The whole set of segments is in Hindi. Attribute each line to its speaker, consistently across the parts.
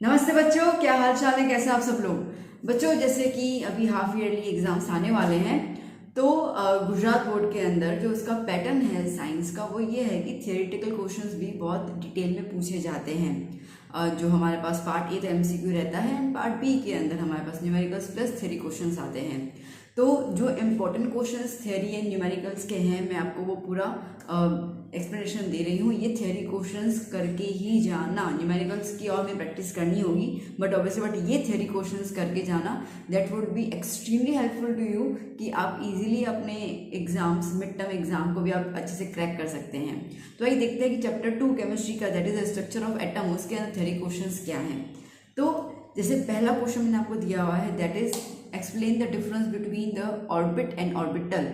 Speaker 1: नमस्ते बच्चों, क्या हाल चाल है, कैसे आप सब लोग। बच्चों, जैसे कि अभी हाफ ईयरली एग्जाम्स आने वाले हैं, तो गुजरात बोर्ड के अंदर जो उसका पैटर्न है साइंस का, वो ये है कि थियोरेटिकल क्वेश्चंस भी बहुत डिटेल में पूछे जाते हैं। जो हमारे पास पार्ट ए तो एमसीक्यू रहता है, एंड पार्ट बी के अंदर हमारे पास न्यूमेरिकल्स प्लस थ्योरी क्वेश्चंस आते हैं। तो जो important questions theory and numericals के हैं, मैं आपको वो पूरा एक्सप्लेनेशन दे रही हूँ। ये थ्योरी क्वेश्चंस करके ही जाना, न्यूमेरिकल्स की और में प्रैक्टिस करनी होगी, बट ये थ्योरी क्वेश्चंस करके जाना, that would be extremely helpful to you, कि आप इजीली अपने एग्जाम्स, मिड टर्म एग्जाम को भी आप अच्छे से क्रैक कर सकते हैं। तो आइए देखते हैं कि चैप्टर 2 केमिस्ट्री का, that is the structure of atom, उसके अंदर थ्योरी क्वेश्चंस क्या हैं। तो जैसे पहला क्वेश्चन मैंने आपको दिया हुआ है, that is explain the difference between the orbit and orbital.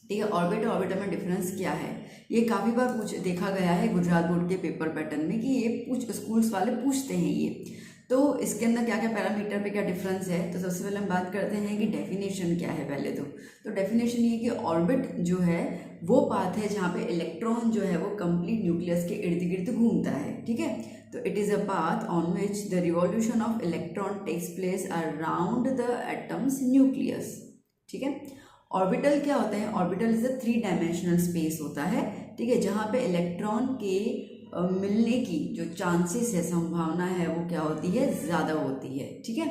Speaker 1: ठीक है, ऑर्बिट और ऑर्बिटल में डिफरेंस क्या है, ये काफ़ी बार देखा गया है गुजरात बोर्ड के पेपर पैटर्न में, कि ये स्कूल्स वाले पूछते हैं ये। तो इसके अंदर क्या क्या पैरामीटर पे क्या डिफरेंस है, तो सबसे पहले हम बात करते हैं कि डेफिनेशन क्या है। पहले तो डेफिनेशन ये कि ऑर्बिट जो है वो पाथ है जहाँ पे इलेक्ट्रॉन जो है वो कंप्लीट न्यूक्लियस के इर्द गिर्द घूमता है। ठीक है, तो it is a path on which the revolution of electron takes place around the atoms nucleus. ठीक है, ऑर्बिटल क्या होता है, orbital is a 3 dimensional space होता है। ठीक है, जहाँ पे इलेक्ट्रॉन के मिलने की जो चांसेस है, संभावना है, वो क्या होती है, ज़्यादा होती है। ठीक है,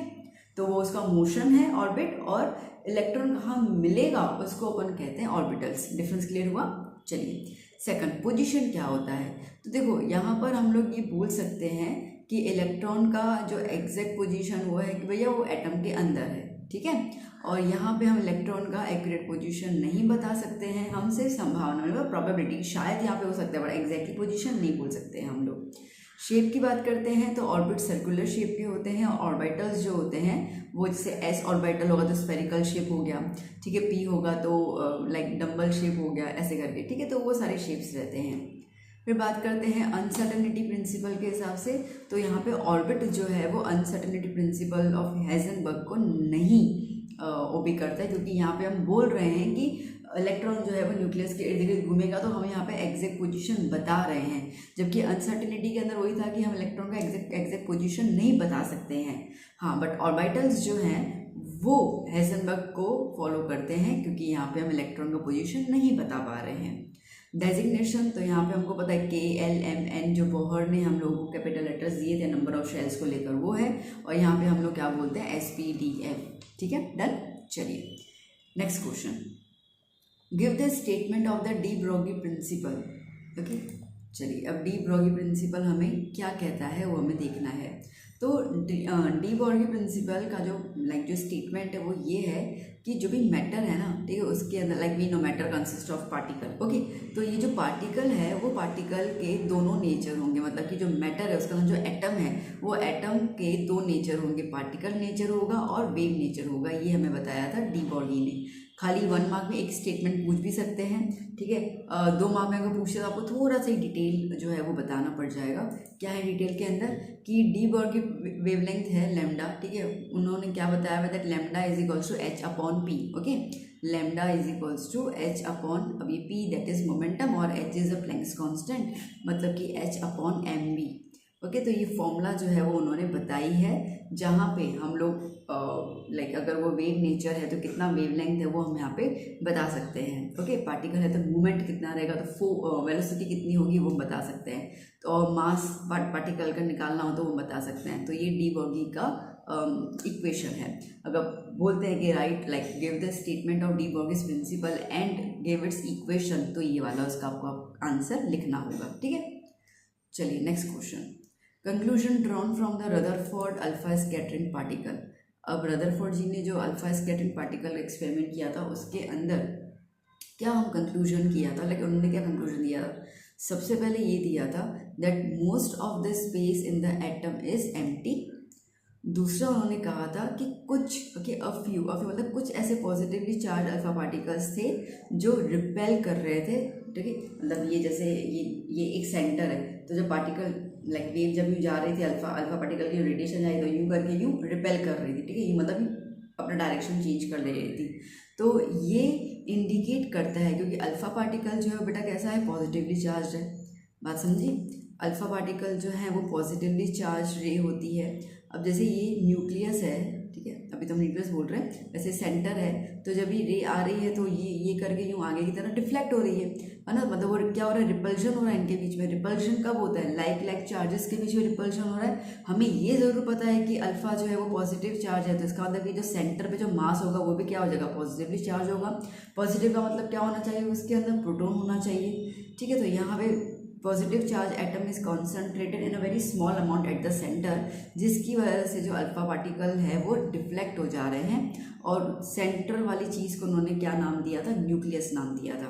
Speaker 1: तो वो उसका मोशन है ऑर्बिट, और इलेक्ट्रॉन कहाँ मिलेगा उसको अपन कहते हैं ऑर्बिटल्स। डिफरेंस क्लियर हुआ। चलिए, सेकंड पोजीशन क्या होता है। तो देखो, यहाँ पर हम लोग ये बोल सकते हैं कि इलेक्ट्रॉन का जो एग्जैक्ट पोजीशन वो है कि भैया वो एटम के अंदर है। ठीक है, और यहाँ पे हम इलेक्ट्रॉन का एक्यूरेट पोजीशन नहीं बता सकते हैं, हम सिर्फ संभावना मतलब प्रोबेबिलिटी शायद यहाँ पे हो सकता है, बट एग्जैक्टली पोजीशन नहीं बोल सकते हैं हम लोग। शेप की बात करते हैं तो ऑर्बिट सर्कुलर शेप के होते हैं, और ऑर्बिटल्स जो होते हैं वो जैसे एस ऑर्बिटल होगा तो स्फेरिकल शेप हो गया। ठीक है, पी होगा तो लाइक डम्बल शेप हो गया, ऐसे करके। ठीक है, तो वो सारे शेप्स रहते हैं। फिर बात करते हैं अनसर्टेनिटी प्रिंसिपल के हिसाब से, तो यहाँ पे ऑर्बिट जो है वो अनसर्टेनिटी प्रिंसिपल ऑफ हाइजेनबर्ग को नहीं ओबे करता है, क्योंकि यहाँ पे हम बोल रहे हैं कि इलेक्ट्रॉन जो है वो न्यूक्लियस के इर्द गिर्द घूमेगा, तो हम यहाँ पे एग्जैक्ट पोजीशन बता रहे हैं। जबकि अनसर्टेनिटी के अंदर वही था कि हम इलेक्ट्रॉन का एग्जैक्ट पोजीशन नहीं बता सकते हैं। हाँ, बट ऑर्बिटल्स जो हैं वो हाइजेनबर्ग को फॉलो करते हैं, क्योंकि यहाँ पे हम इलेक्ट्रॉन का पोजीशन नहीं बता पा रहे हैं। डेजिग्नेशन, तो यहाँ पे हमको पता है KLMN, जो बोहर ने हम लोगों को कैपिटल लेटर्स दिए थे नंबर ऑफ शेल्स को लेकर, वो है। और यहाँ पे हम लोग क्या बोलते हैं, SPDF। ठीक है, डन। चलिए next question, give the statement of the de Broglie principle. Okay, चलिए अब डी ब्रोगी प्रिंसिपल हमें क्या कहता है वो हमें देखना है। तो डी ब्रोगी प्रिंसिपल का जो स्टेटमेंट है वो ये है कि जो भी मैटर है ना, ठीक है, उसके अंदर like we know matter consist of particle. Okay, तो ये जो पार्टिकल है वो पार्टिकल के दोनों नेचर होंगे, मतलब कि जो मैटर है उसका जो एटम है वो एटम के 2 नेचर होंगे, पार्टिकल नेचर होगा और वेव नेचर होगा। ये हमें बताया था डी ब्रोगी ने। खाली 1 मार्क में एक स्टेटमेंट पूछ भी सकते हैं। ठीक है, 2 मार्क में अगर पूछे तो आपको थोड़ा सा ही डिटेल जो है वो बताना पड़ जाएगा। क्या है डिटेल के अंदर, कि डी बॉर्ग की वेवलेंथ है लैम्डा। ठीक है, उन्होंने क्या बताया है, that lambda is equals to h/p। Okay, lambda is equals to h/, अभी p दैट इज मोमेंटम, और h is a Planck's constant, मतलब कि h/mv। ओके, तो ये फॉर्मूला जो है वो उन्होंने बताई है, जहाँ पे हम लोग लाइक अगर वो वेव नेचर है तो कितना वेवलेंथ है वो हम यहाँ पे बता सकते हैं। ओके, पार्टिकल है तो मूवमेंट कितना रहेगा, तो वेलोसिटी कितनी होगी वो बता सकते हैं। तो और मास पार्टिकल का निकालना हो तो वो बता सकते हैं। तो ये डी ब्रोगी का इक्वेशन है। अगर बोलते हैं कि right like give the statement of de Broglie's principle and give its equation, तो ये वाला उसका आपको आंसर लिखना होगा। ठीक है, चलिए next question, conclusion drawn from the Rutherford alpha scattering particle. अब रदरफोर्ड जी ने जो अल्फा स्कैटरिंग पार्टिकल एक्सपेरिमेंट किया था उसके अंदर क्या हम कंक्लूजन किया था, लाइक उन्होंने क्या कंक्लूजन दिया था। सबसे पहले ये दिया था that most of the space in the atom is empty. दूसरा उन्होंने कहा था कि कुछ अ फ्यू मतलब कुछ ऐसे पॉजिटिवली चार्ज अल्फा पार्टिकल्स थे जो रिपेल कर रहे थे। ठीक है, मतलब ये जैसे ये एक सेंटर है, तो जब पार्टिकल लाइक वेव जब यूँ जा रही थी, अल्फा पार्टिकल की रेडिएशन आई तो यूँ करके यूँ रिपेल कर रही थी। ठीक है, ये मतलब अपना डायरेक्शन चेंज कर ले रही थी। तो ये इंडिकेट करता है, क्योंकि अल्फा पार्टिकल जो है बेटा कैसा है, पॉजिटिवली चार्ज है। बात समझी। अल्फा पार्टिकल जो है वो पॉजिटिवली चार्ज रे होती है। अब जैसे ये न्यूक्लियस है, ठीक है, अभी तो हम न्यूक्लियस बोल रहे हैं, वैसे सेंटर है, तो जब ये रे आ रही है तो ये करके यूँ आगे की तरफ डिफ्लेक्ट हो रही है ना, मतलब वो क्या हो रहा है, रिपल्शन हो रहा है इनके बीच में। रिपल्शन कब होता है, लाइक चार्जेस के बीच में रिपल्शन हो रहा है। हमें ये ज़रूर पता है कि अल्फा जो है वो पॉजिटिव चार्ज है, तो इसका मतलब कि जो सेंटर पे जो मास होगा वो भी क्या हो जाएगा, पॉजिटिवली चार्ज होगा। पॉजिटिव का मतलब क्या होना चाहिए, उसके अंदर प्रोटॉन होना चाहिए, ठीक है। तो यहाँ पे positive charge atom is concentrated in a very small amount at the centre, जिसकी वजह से जो अल्फा पार्टिकल है वो डिफ्लेक्ट हो जा रहे हैं, और सेंटर वाली चीज़ को उन्होंने क्या नाम दिया था, न्यूक्लियस नाम दिया था।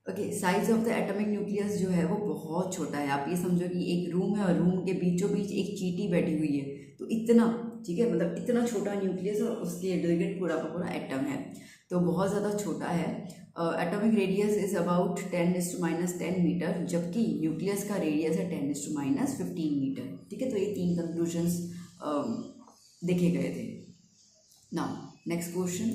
Speaker 1: Okay, size of the atomic nucleus जो है वो बहुत छोटा है। आप ये समझो कि एक रूम है और रूम के बीचों बीच एक चींटी बैठी हुई है, तो इतना, ठीक है, मतलब इतना छोटा न्यूक्लियस और उसके इर्द गिर्द पूरा का पूरा एटम है, तो बहुत ज़्यादा छोटा है। Atomic radius is about 10⁻⁻10 metre, जबकि न्यूक्लियस का रेडियस है 10⁻15 मीटर, ठीक है। तो ये 3 कंक्लूजन्स देखे गए थे। नाउ नेक्स्ट क्वेश्चन,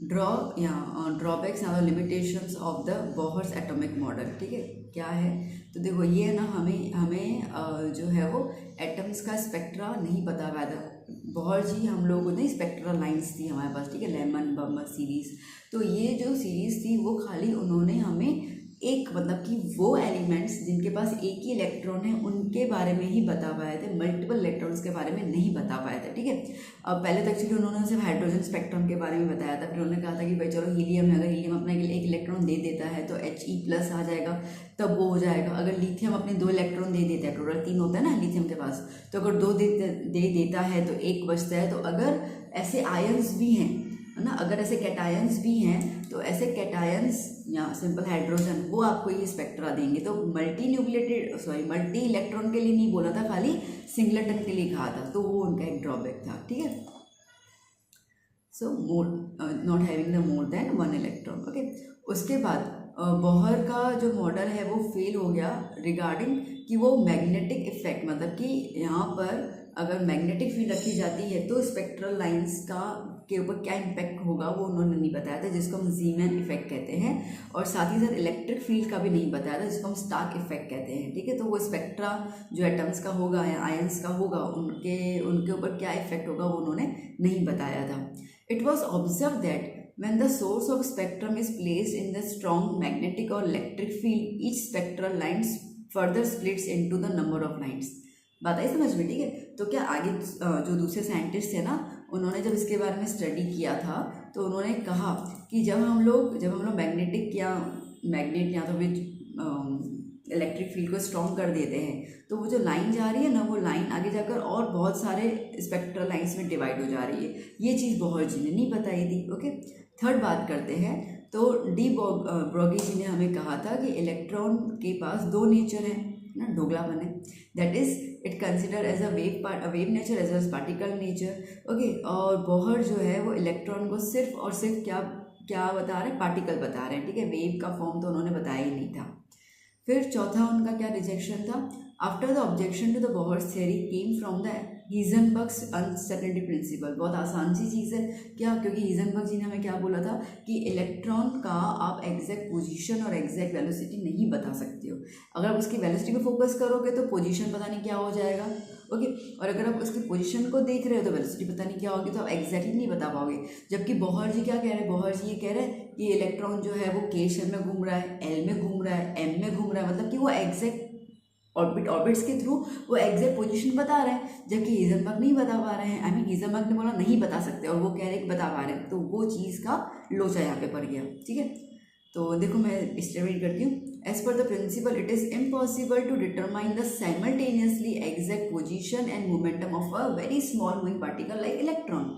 Speaker 1: ड्रॉबैक्स और limitations of the Bohr's atomic model, ठीक है, क्या है। तो देखो ये ना हमें जो है वो एटम्स का स्पेक्ट्रा नहीं पता हुआ था। बोहर जी हम लोगों ने स्पेक्ट्रल लाइंस थी हमारे पास, ठीक है, लेमन बर्मर सीरीज़। तो ये जो सीरीज़ थी वो खाली उन्होंने हमें एक, मतलब कि वो एलिमेंट्स जिनके पास एक ही इलेक्ट्रॉन है उनके बारे में ही बता पाए थे, मल्टीपल इलेक्ट्रॉन्स के बारे में नहीं बता पाए थे, ठीक है। अब पहले तो एक्चुअली उन्होंने सिर्फ हाइड्रोजन स्पेक्ट्रम के बारे में बताया था, फिर उन्होंने कहा था कि भाई चलो हीलियम है, अगर हीलियम अपने एक इलेक्ट्रॉन दे देता है तो He+ आ जाएगा, तब वो हो जाएगा। अगर लिथियम अपने 2 इलेक्ट्रॉन दे देता है, टोटल 3 होता है ना लिथियम के पास, तो अगर 2 दे देता है तो 1 बचता है। तो अगर ऐसे आयंस भी हैं, है ना, अगर ऐसे कैटायंस भी हैं, तो ऐसे कैटायंस या सिंपल हाइड्रोजन वो आपको ये स्पेक्ट्रा देंगे। तो मल्टी इलेक्ट्रॉन के लिए नहीं बोला था, खाली सिंगलेटन के लिए कहा था, तो वो उनका एक ड्रॉबैक था, ठीक है। So not having the more than 1 electron, okay. उसके बाद बोहर का जो मॉडल है वो फेल हो गया रिगार्डिंग कि वो मैग्नेटिक इफेक्ट, मतलब कि यहाँ पर अगर मैग्नेटिक फील्ड रखी जाती है तो स्पेक्ट्रल लाइंस के ऊपर क्या इम्पैक्ट होगा वो उन्होंने नहीं बताया था, जिसको हम जीमैन इफेक्ट कहते हैं। और साथ ही साथ इलेक्ट्रिक फील्ड का भी नहीं बताया था, जिसको हम स्टार्क इफेक्ट कहते हैं, ठीक है। तो वो स्पेक्ट्रा जो एटम्स का होगा या आयंस का होगा, उनके ऊपर क्या इफेक्ट होगा वो उन्होंने नहीं बताया था। It was observe that when the source of spectrum is placed in the strong magnetic or electric field, each spectral lines further splits into the number of lines। बात आई समझ में, ठीक है। तो क्या आगे जो दूसरे साइंटिस्ट थे ना, उन्होंने जब इसके बारे में स्टडी किया था तो उन्होंने कहा कि जब हम लोग मैग्नेट या तो फिर इलेक्ट्रिक फील्ड को स्ट्रॉन्ग कर देते हैं, तो वो जो लाइन जा रही है ना, वो लाइन आगे जाकर और बहुत सारे स्पेक्ट्रल लाइंस में डिवाइड हो जा रही है। ये चीज़ बोहर जी ने नहीं बताई थी, ओके। थर्ड बात करते हैं, तो डी ब्रोगी जी ने हमें कहा था कि इलेक्ट्रॉन के पास 2 नेचर है ना, दोगलापन है, that is it consider as a wave nature as well as particle nature, okay. और बोहर जो है वो इलेक्ट्रॉन को सिर्फ और सिर्फ क्या बता रहे हैं, पार्टिकल बता रहे हैं, ठीक है। वेव का फॉर्म तो उन्होंने बताया ही नहीं था। फिर चौथा उनका क्या रिजेक्शन था, after the objection to the Bohr's theory came from the Heisenberg's uncertainty principle. बहुत आसान सी चीज़ है क्या, क्योंकि हीजनबर्ग जी ने हमें क्या बोला था कि इलेक्ट्रॉन का आप एग्जैक्ट पोजीशन और एग्जैक्ट वेलोसिटी नहीं बता सकते हो। अगर आप उसकी वेलोसिटी पे फोकस करोगे तो पोजीशन पता नहीं क्या हो जाएगा, ओके। और अगर आप उसकी पोजीशन को देख रहे हो तो वेलोसिटी पता नहीं क्या होगी, तो आप एग्जैक्टली नहीं बता पाओगे। जबकि बोहर जी क्या कह रहे हैं, बोहर जी ये कह रहे हैं कि इलेक्ट्रॉन जो है वो K शेल में घूम रहा है, L में घूम रहा है, M में घूम रहा है, मतलब कि वो एग्जैक्ट ऑर्बिट्स के थ्रू वो एग्जैक्ट पोजीशन बता रहे हैं, जबकि हीजनबर्ग नहीं बता पा रहे हैं। हीजनबर्ग ने बोला नहीं बता सकते और वो कह रहे हैं कि बता पा रहे हैं, तो वो चीज़ का लोचा यहाँ पे पड़ गया, ठीक है। तो देखो मैं स्टेटमेंट करती हूँ, as per the principle it is impossible to determine the simultaneously exact position and momentum of a very small moving particle like electron.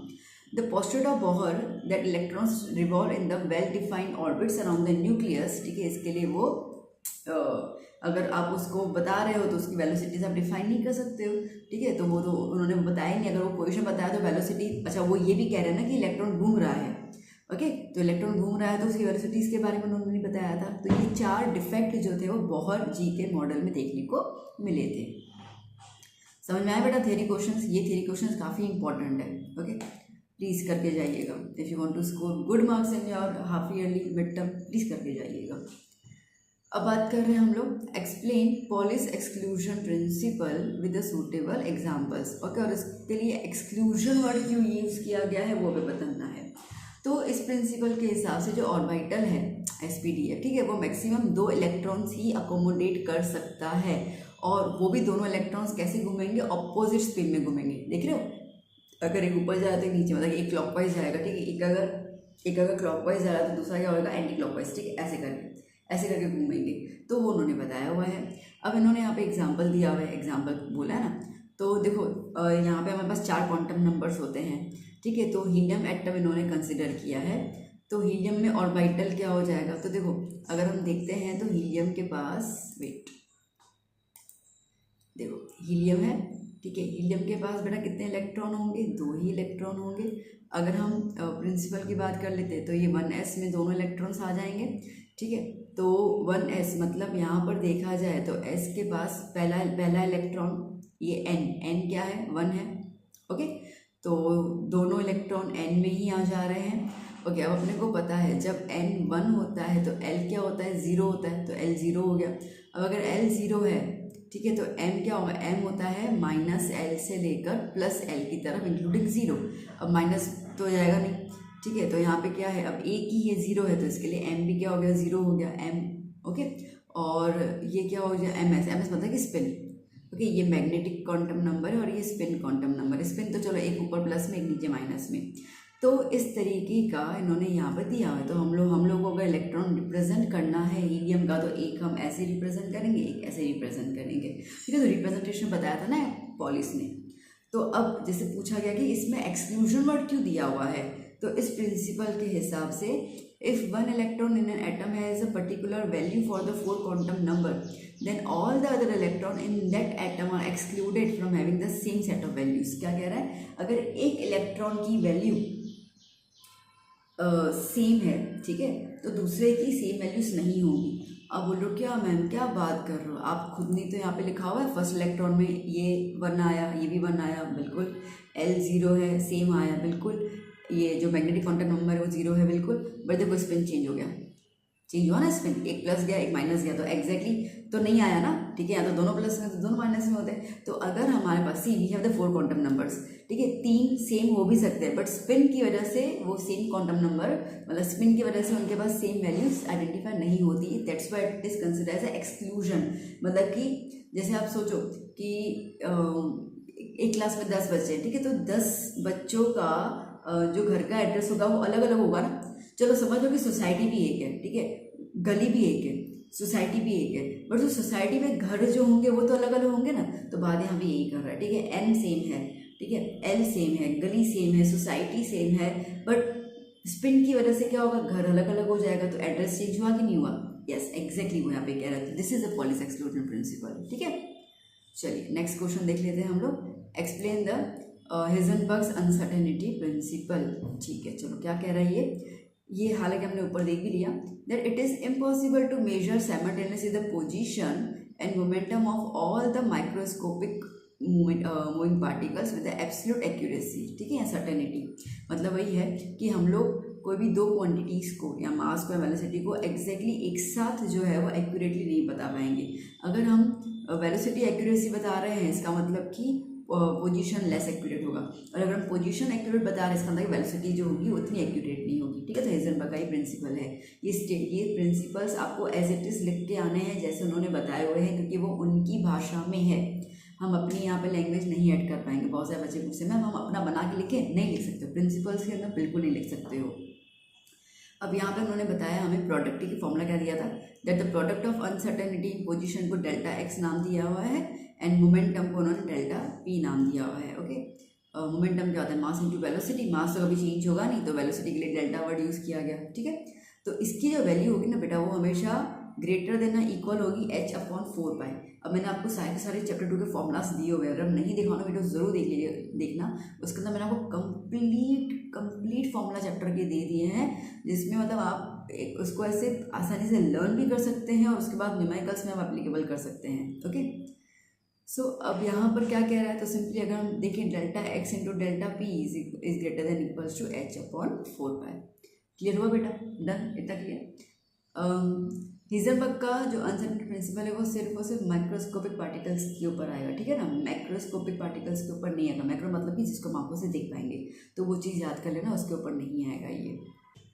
Speaker 1: The postulate of Bohr that electrons revolve in the well defined orbits around the nucleus, ठीक है। इसके लिए वो अगर आप उसको बता रहे हो तो उसकी वेलोसिटी से आप डिफाइन नहीं कर सकते हो, ठीक है। तो वो तो उन्होंने बताया नहीं, अगर वो पोजीशन बताया तो वेलोसिटी, अच्छा वो ये भी कह रहे हैं ना कि इलेक्ट्रॉन घूम रहा है, ओके। तो इलेक्ट्रॉन घूम रहा है तो उसकी वेलोसिटी इसके बारे में उन्होंने नहीं बताया था। तो ये 4 डिफेक्ट जो थे वो बोहर जी के मॉडल में देखने को मिले थे। समझ में आया बेटा थ्योरी क्वेश्चंस? ये थ्योरी क्वेश्चंस काफ़ी इंपॉर्टेंट है, ओके। प्लीज़ करके जाइएगा, if you want to score good marks in your half yearly mid term, please करके जाइएगा। अब बात कर रहे हैं हम लोग explain Pauli's exclusion principle with suitable examples. Okay, और इसके लिए एक्सक्लूजन वर्ड क्यों यूज़ किया गया है वो भी बताना है। तो इस प्रिंसिपल के हिसाब से जो ऑर्बिटल है एसपीडी ठीक है, वो मैक्सिमम 2 इलेक्ट्रॉन्स ही अकोमोडेट कर सकता है, और वो भी दोनों इलेक्ट्रॉन्स कैसे घूमेंगे, ऑपोजिट स्पिन में घूमेंगे। देख रहे हो, अगर एक ऊपर जा रहा है तो नीचे, मतलब एक क्लॉकवाइज जाएगा, ठीक है, एक अगर क्लॉकवाइज जा रहा है तो दूसरा क्या होगा, एंटी क्लॉकवाइज, ठीक है, ऐसे करके घूमेंगे। तो वो उन्होंने बताया हुआ है। अब इन्होंने यहाँ पे एग्जाम्पल दिया हुआ है, एग्जाम्पल बोला है ना। तो देखो यहाँ पे हमारे पास 4 क्वांटम नंबर्स होते हैं, ठीक है। तो हीलियम एटम इन्होंने कंसिडर किया है। तो हीलियम में ऑर्बिटल क्या हो जाएगा, तो देखो अगर हम देखते हैं तो हीलियम के पास देखो हीलियम है, ठीक है। हीलियम के पास बेटा कितने इलेक्ट्रॉन होंगे, 2 ही इलेक्ट्रॉन होंगे। अगर हम प्रिंसिपल की बात कर लेते हैं तो ये 1s में दोनों इलेक्ट्रॉन्स आ जाएंगे, ठीक है। तो 1s मतलब यहाँ पर देखा जाए तो s के पास पहला इलेक्ट्रॉन, ये n क्या है, 1 है। ओके, तो दोनों इलेक्ट्रॉन n में ही आ जा रहे हैं। ओके, अब अपने को पता है जब n 1 होता है तो l क्या होता है, 0 होता है, तो l 0 हो गया। अब अगर l 0 है, ठीक है, तो m क्या होगा, m होता है -l से लेकर +l की तरफ इंक्लूडिंग 0। अब माइनस तो हो जाएगा नहीं, ठीक है। तो यहाँ पे क्या है, अब एक ही ये 0 है तो इसके लिए m भी क्या हो गया, 0 हो गया m। ओके, और ये क्या हो गया, ms मतलब कि स्पिन। ओके, ये मैग्नेटिक क्वांटम नंबर है और ये स्पिन क्वांटम नंबर है। स्पिन तो चलो एक ऊपर प्लस में एक नीचे माइनस में। तो इस तरीके का इन्होंने यहाँ पर दिया है। तो हम लोग को अगर इलेक्ट्रॉन रिप्रेजेंट करना है हीलियम का, तो एक हम ऐसे रिप्रेजेंट करेंगे, एक ऐसे रिप्रेजेंट करेंगे, ठीक है। तो रिप्रेजेंटेशन बताया था ना पॉलिश ने। तो अब जैसे पूछा गया कि इसमें एक्सक्लूजन वर्ड क्यों दिया हुआ है, तो इस प्रिंसिपल के हिसाब से if 1 electron in an atom has a particular value for the 4 quantum number, then all the other electron in that atom are excluded from having the same set of values. क्या कह रहा है, अगर एक इलेक्ट्रॉन की वैल्यू सेम है, ठीक है, तो दूसरे की सेम वैल्यूज नहीं होगी। अब बोलो क्या मैम क्या बात कर रहे हो आप, खुद नहीं तो यहाँ पे लिखा हुआ है फर्स्ट इलेक्ट्रॉन में ये 1 आया, ये भी 1 आया, बिल्कुल। l 0 है, सेम आया, बिल्कुल। ये जो मैग्नेटिक क्वांटम नंबर है वो 0 है, बिल्कुल। बट देखो स्पिन चेंज हो गया, चेंज हुआ ना स्पिन, एक प्लस गया एक माइनस गया, तो एग्जैक्टली तो नहीं आया ना, ठीक है। या तो दोनों प्लस में तो दोनों माइनस में होते हैं। तो अगर हमारे पास see we have the 4 quantum numbers, ठीक है, 3 सेम हो भी सकते हैं, बट स्पिन की वजह से वो सेम क्वांटम नंबर, मतलब स्पिन की वजह से उनके पास सेम वैल्यूज आइडेंटिफाई नहीं होती। That's why it is considered as exclusion. मतलब कि जैसे आप सोचो कि एक क्लास में 10 बच्चे हैं, ठीक है, तो 10 बच्चों का जो घर का एड्रेस होगा वो अलग अलग होगा ना। चलो समझो कि सोसाइटी भी एक है, ठीक है, गली भी एक है, सोसाइटी भी एक है, बट जो सोसाइटी में घर जो होंगे वो तो अलग अलग होंगे ना। तो बात यहाँ भी यही कर रहा है, ठीक है। n सेम है, ठीक है, l सेम है, गली सेम है, सोसाइटी सेम है, बट स्पिन की वजह से क्या होगा, घर अलग अलग हो जाएगा। तो एड्रेस चेंज हुआ कि नहीं हुआ, यस एग्जैक्टली वो यहाँ पे कह रहे थे। This is a polish exclusion principal, ठीक है। चलिए नेक्स्ट क्वेश्चन देख लेते हैं हम लोग। एक्सप्लेन द हाइजेनबर्ग्स अनसर्टेनिटी प्रिंसिपल, ठीक है। चलो क्या कह रहा है ये हालांकि हमने ऊपर देख भी लिया, that it is impossible to measure simultaneously the position and momentum of all the microscopic moving particles with absolute accuracy, ठीक है। सर्टेनिटी मतलब वही है कि हम लोग कोई भी 2 क्वांटिटीज़ को या मास को या वेलोसिटी को एग्जैक्टली एक साथ जो है वो एक्यूरेटली नहीं बता पाएंगे। अगर हम वेलोसिटी एक्यूरेसी बता रहे हैं इसका मतलब कि पोजीशन लेस एक्यूरेट होगा, और अगर हम पोजीशन एक्यूरेट बता रहे हैं इसका मतलब वेलोसिटी जो होगी उतनी एक्यूरेट नहीं होगी, ठीक है। तो हाइजेनबर्ग का ही प्रिंसिपल है ये प्रिंसिपल्स आपको एज इट इज़ लिख के आने हैं जैसे उन्होंने बताए हुए हैं, क्योंकि वो उनकी भाषा में है। हम अपनी यहाँ पे लैंग्वेज नहीं ऐड कर पाएंगे। बहुत सारे बच्चे पूछते हैं मैम हम अपना बना के लिखे, नहीं लिख सकते, प्रिंसिपल्स के अंदर बिल्कुल नहीं लिख सकते हो। अब यहाँ पे उन्होंने बताया हमें प्रोडक्ट की फॉर्मूला क्या दिया था, that the product of uncertainty position को डेल्टा एक्स नाम दिया हुआ है एंड मोमेंटम को उन्होंने डेल्टा पी नाम दिया हुआ है। ओके, मोमेंटम क्या होता है, मास इनटू वेलोसिटी, मास तो कभी चेंज होगा नहीं, तो वेलोसिटी के लिए डेल्टा वर्ड यूज़ किया गया, ठीक है। तो इसकी जो वैल्यू होगी ना बेटा वो हमेशा ग्रेटर देन इक्वल होगी h/4π। अब मैंने आपको सारे चैप्टर 2 के फॉर्मूलास दिए हुए हैं, अगर नहीं देखा ना वीडियो ज़रूर देख लीजिए, देखना। उसके अंदर मैंने आपको कंप्लीट फॉर्मूला चैप्टर के दे दिए हैं, जिसमें मतलब आप उसको ऐसे आसानी से लर्न भी कर सकते हैं और उसके बाद न्यूमेरिकल्स में आप एप्लीकेबल कर सकते हैं। ओके, सो अब यहाँ पर क्या कह रहा है, तो सिंपली अगर हम देखें delta x into delta P is greater than equals to h/4π। Clear हुआ बेटा, डन, इतना क्लियर। हीजनबर्ग का जो अनसर्टेनिटी प्रिंसिपल है वो सिर्फ और सिर्फ माइक्रोस्कोपिक पार्टिकल्स के ऊपर आएगा, ठीक है ना, मैक्रोस्कोपिक पार्टिकल्स के ऊपर नहीं आएगा। मैक्रो मतलब कि जिसको हम आंखों से देख पाएंगे, तो वो चीज़ याद कर लेना, उसके ऊपर नहीं आएगा ये।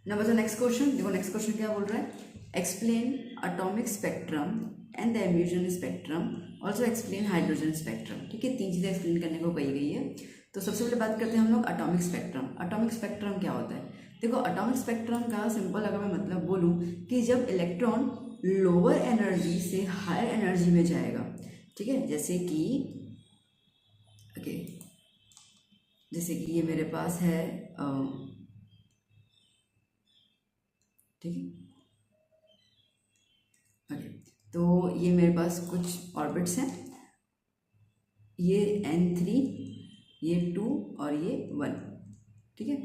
Speaker 1: नंबर तो नेक्स्ट क्वेश्चन देखो, नेक्स्ट क्वेश्चन क्या बोल रहा है, explain atomic spectrum and the emission spectrum, also explain hydrogen spectrum, ठीक है, 3 चीज़ें एक्सप्लेन करने को कही गई है। तो सबसे पहले बात करते हैं हम लोग एटॉमिक स्पेक्ट्रम। एटॉमिक स्पेक्ट्रम क्या होता है, देखो एटॉमिक स्पेक्ट्रम का सिंपल अगर मैं मतलब बोलूँ कि जब इलेक्ट्रॉन लोअर एनर्जी से हायर एनर्जी में जाएगा, ठीक है, जैसे कि ओके, जैसे कि ये मेरे पास है, ठीक है, ओके, तो ये मेरे पास कुछ ऑर्बिट्स हैं, ये N3, ये 2 और ये 1, ठीक है।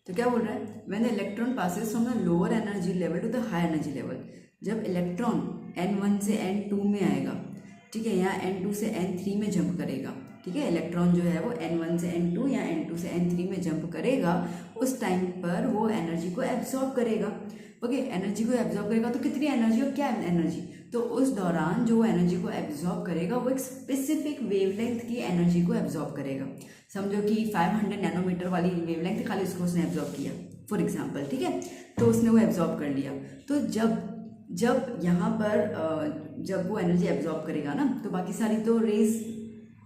Speaker 1: तो क्या बोल रहा है, when the electron passes from the lower energy level to the high energy level, जब इलेक्ट्रॉन N1 से N2 में आएगा, ठीक है, यहाँ N2 से N3 में जंप करेगा, ठीक है, इलेक्ट्रॉन जो है वो N1 से N2 या N2 से N3 में जंप करेगा, उस टाइम पर वो एनर्जी को एब्जॉर्ब करेगा, ओके, एनर्जी को एब्जॉर्ब करेगा तो कितनी एनर्जी और क्या एनर्जी, तो उस दौरान जो एनर्जी को एब्जॉर्ब करेगा वो एक स्पेसिफिक वेवलेंथ की एनर्जी को एब्जॉर्ब करेगा। समझो कि 500 नैनोमीटर वाली वेवलेंथ खाली उसको उसने एब्जॉर्ब किया फॉर एग्जांपल, ठीक है, तो उसने वो एब्जॉर्ब कर लिया। तो जब यहाँ पर जब वो एनर्जी एब्जॉर्ब करेगा ना, तो बाकी सारी तो रेज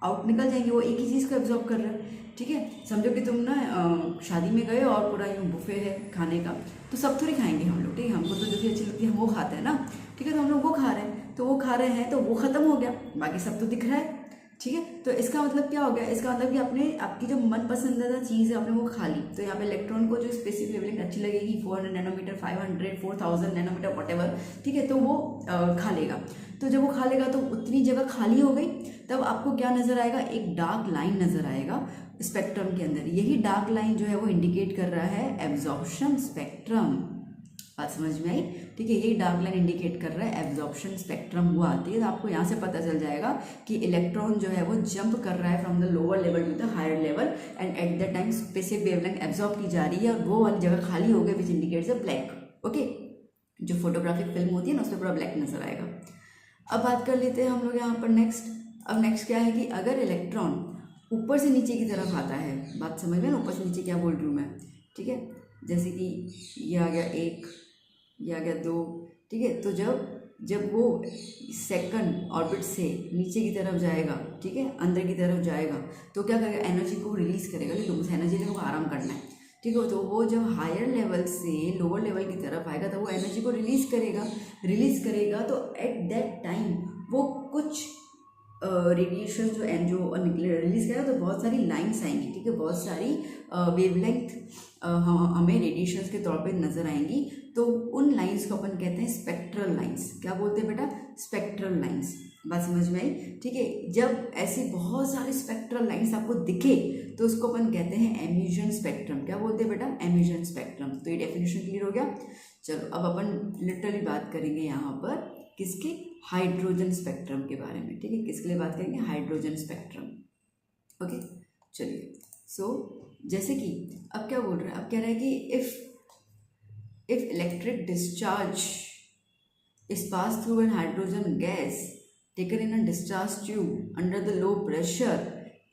Speaker 1: आउट निकल जाएंगे, वो एक ही चीज़ को एब्जॉर्ब कर रहा है, ठीक है। समझो कि तुम ना शादी में गए और पूरा यूँ बुफे है खाने का, तो सब थोड़ी खाएंगे हम लोग, ठीक है, हमको तो जो चीज़ अच्छी लगती है हम वो खाते हैं ना, ठीक है, तो हम लोग वो खा रहे हैं, तो वो खा रहे हैं तो वो ख़त्म हो गया, बाकी सब तो दिख रहा है, ठीक है। तो इसका मतलब क्या हो गया, इसका मतलब कि आपकी जो मन पसंदीदा चीज़ है आपने वो खा ली, तो यहाँ पे इलेक्ट्रॉन को जो स्पेसिफिक वेवलेंथ अच्छी लगेगी 400 नैनोमीटर, 500, 4000 नैनोमीटर व्हाटएवर, ठीक है, तो वो खा लेगा। तो जब वो खा लेगा तो उतनी जगह खाली हो गई, तब आपको क्या नज़र आएगा, एक डार्क लाइन नज़र आएगा स्पेक्ट्रम के अंदर। यही डार्क लाइन जो है वो इंडिकेट कर रहा है एब्जॉर्प्शन स्पेक्ट्रम। बात समझ में आई, ठीक है, यही डार्क लाइन इंडिकेट कर रहा है एब्जॉर्प्शन स्पेक्ट्रम हुआ आती है। तो आपको यहाँ से पता चल जाएगा कि इलेक्ट्रॉन जो है वो जंप कर रहा है from the lower level to the higher level, and at the time specific wavelength absorb की जा रही है और वो वाली जगह खाली हो गई, which indicates a black, okay, जो फोटोग्राफिक फिल्म होती है ना उसमें पूरा ब्लैक नजर आएगा। अब बात कर लेते हैं हम लोग यहाँ पर नेक्स्ट। अब नेक्स्ट क्या है कि अगर इलेक्ट्रॉन ऊपर से नीचे की तरफ आता है, बात समझ में ना, ऊपर से नीचे क्या बोल रही हूँ मैं, ठीक है, जैसे कि ये आ गया 1, ये आ गया 2, ठीक है, तो जब वो सेकंड ऑर्बिट से नीचे की तरफ जाएगा, ठीक है, अंदर की तरफ जाएगा, तो क्या करेगा, एनर्जी को रिलीज करेगा, लेकिन उस एनर्जी लेवल को आराम करना है, ठीक है, तो वो जब हायर लेवल से लोअर लेवल की तरफ आएगा तो वो एनर्जी को रिलीज करेगा, तो एट दैट टाइम वो कुछ रेडिएशन जो रिलीज करेगा, तो बहुत सारी लाइन्स आएंगी, ठीक है, बहुत सारी वेवलेंथ हमें रेडिएशंस के तौर पे नजर आएंगी। तो उन लाइंस को अपन कहते हैं स्पेक्ट्रल लाइंस। क्या बोलते हैं बेटा, स्पेक्ट्रल लाइंस। बात समझ में आई, ठीक है। जब ऐसी बहुत सारी स्पेक्ट्रल लाइंस आपको दिखे तो उसको अपन कहते हैं एमिशन स्पेक्ट्रम। क्या बोलते हैं बेटा, एमिशन स्पेक्ट्रम। तो ये डेफिनेशन क्लियर हो गया। चलो अब अपन लिटरली बात करेंगे यहाँ पर किसके, हाइड्रोजन स्पेक्ट्रम के बारे में, ठीक है। किसके लिए बात करेंगे, हाइड्रोजन स्पेक्ट्रम। ओके चलिए, सो जैसे कि अब क्या बोल रहा है, अब कह रहा है कि if electric discharge is passed through an hydrogen gas taken in a discharge tube under the low pressure,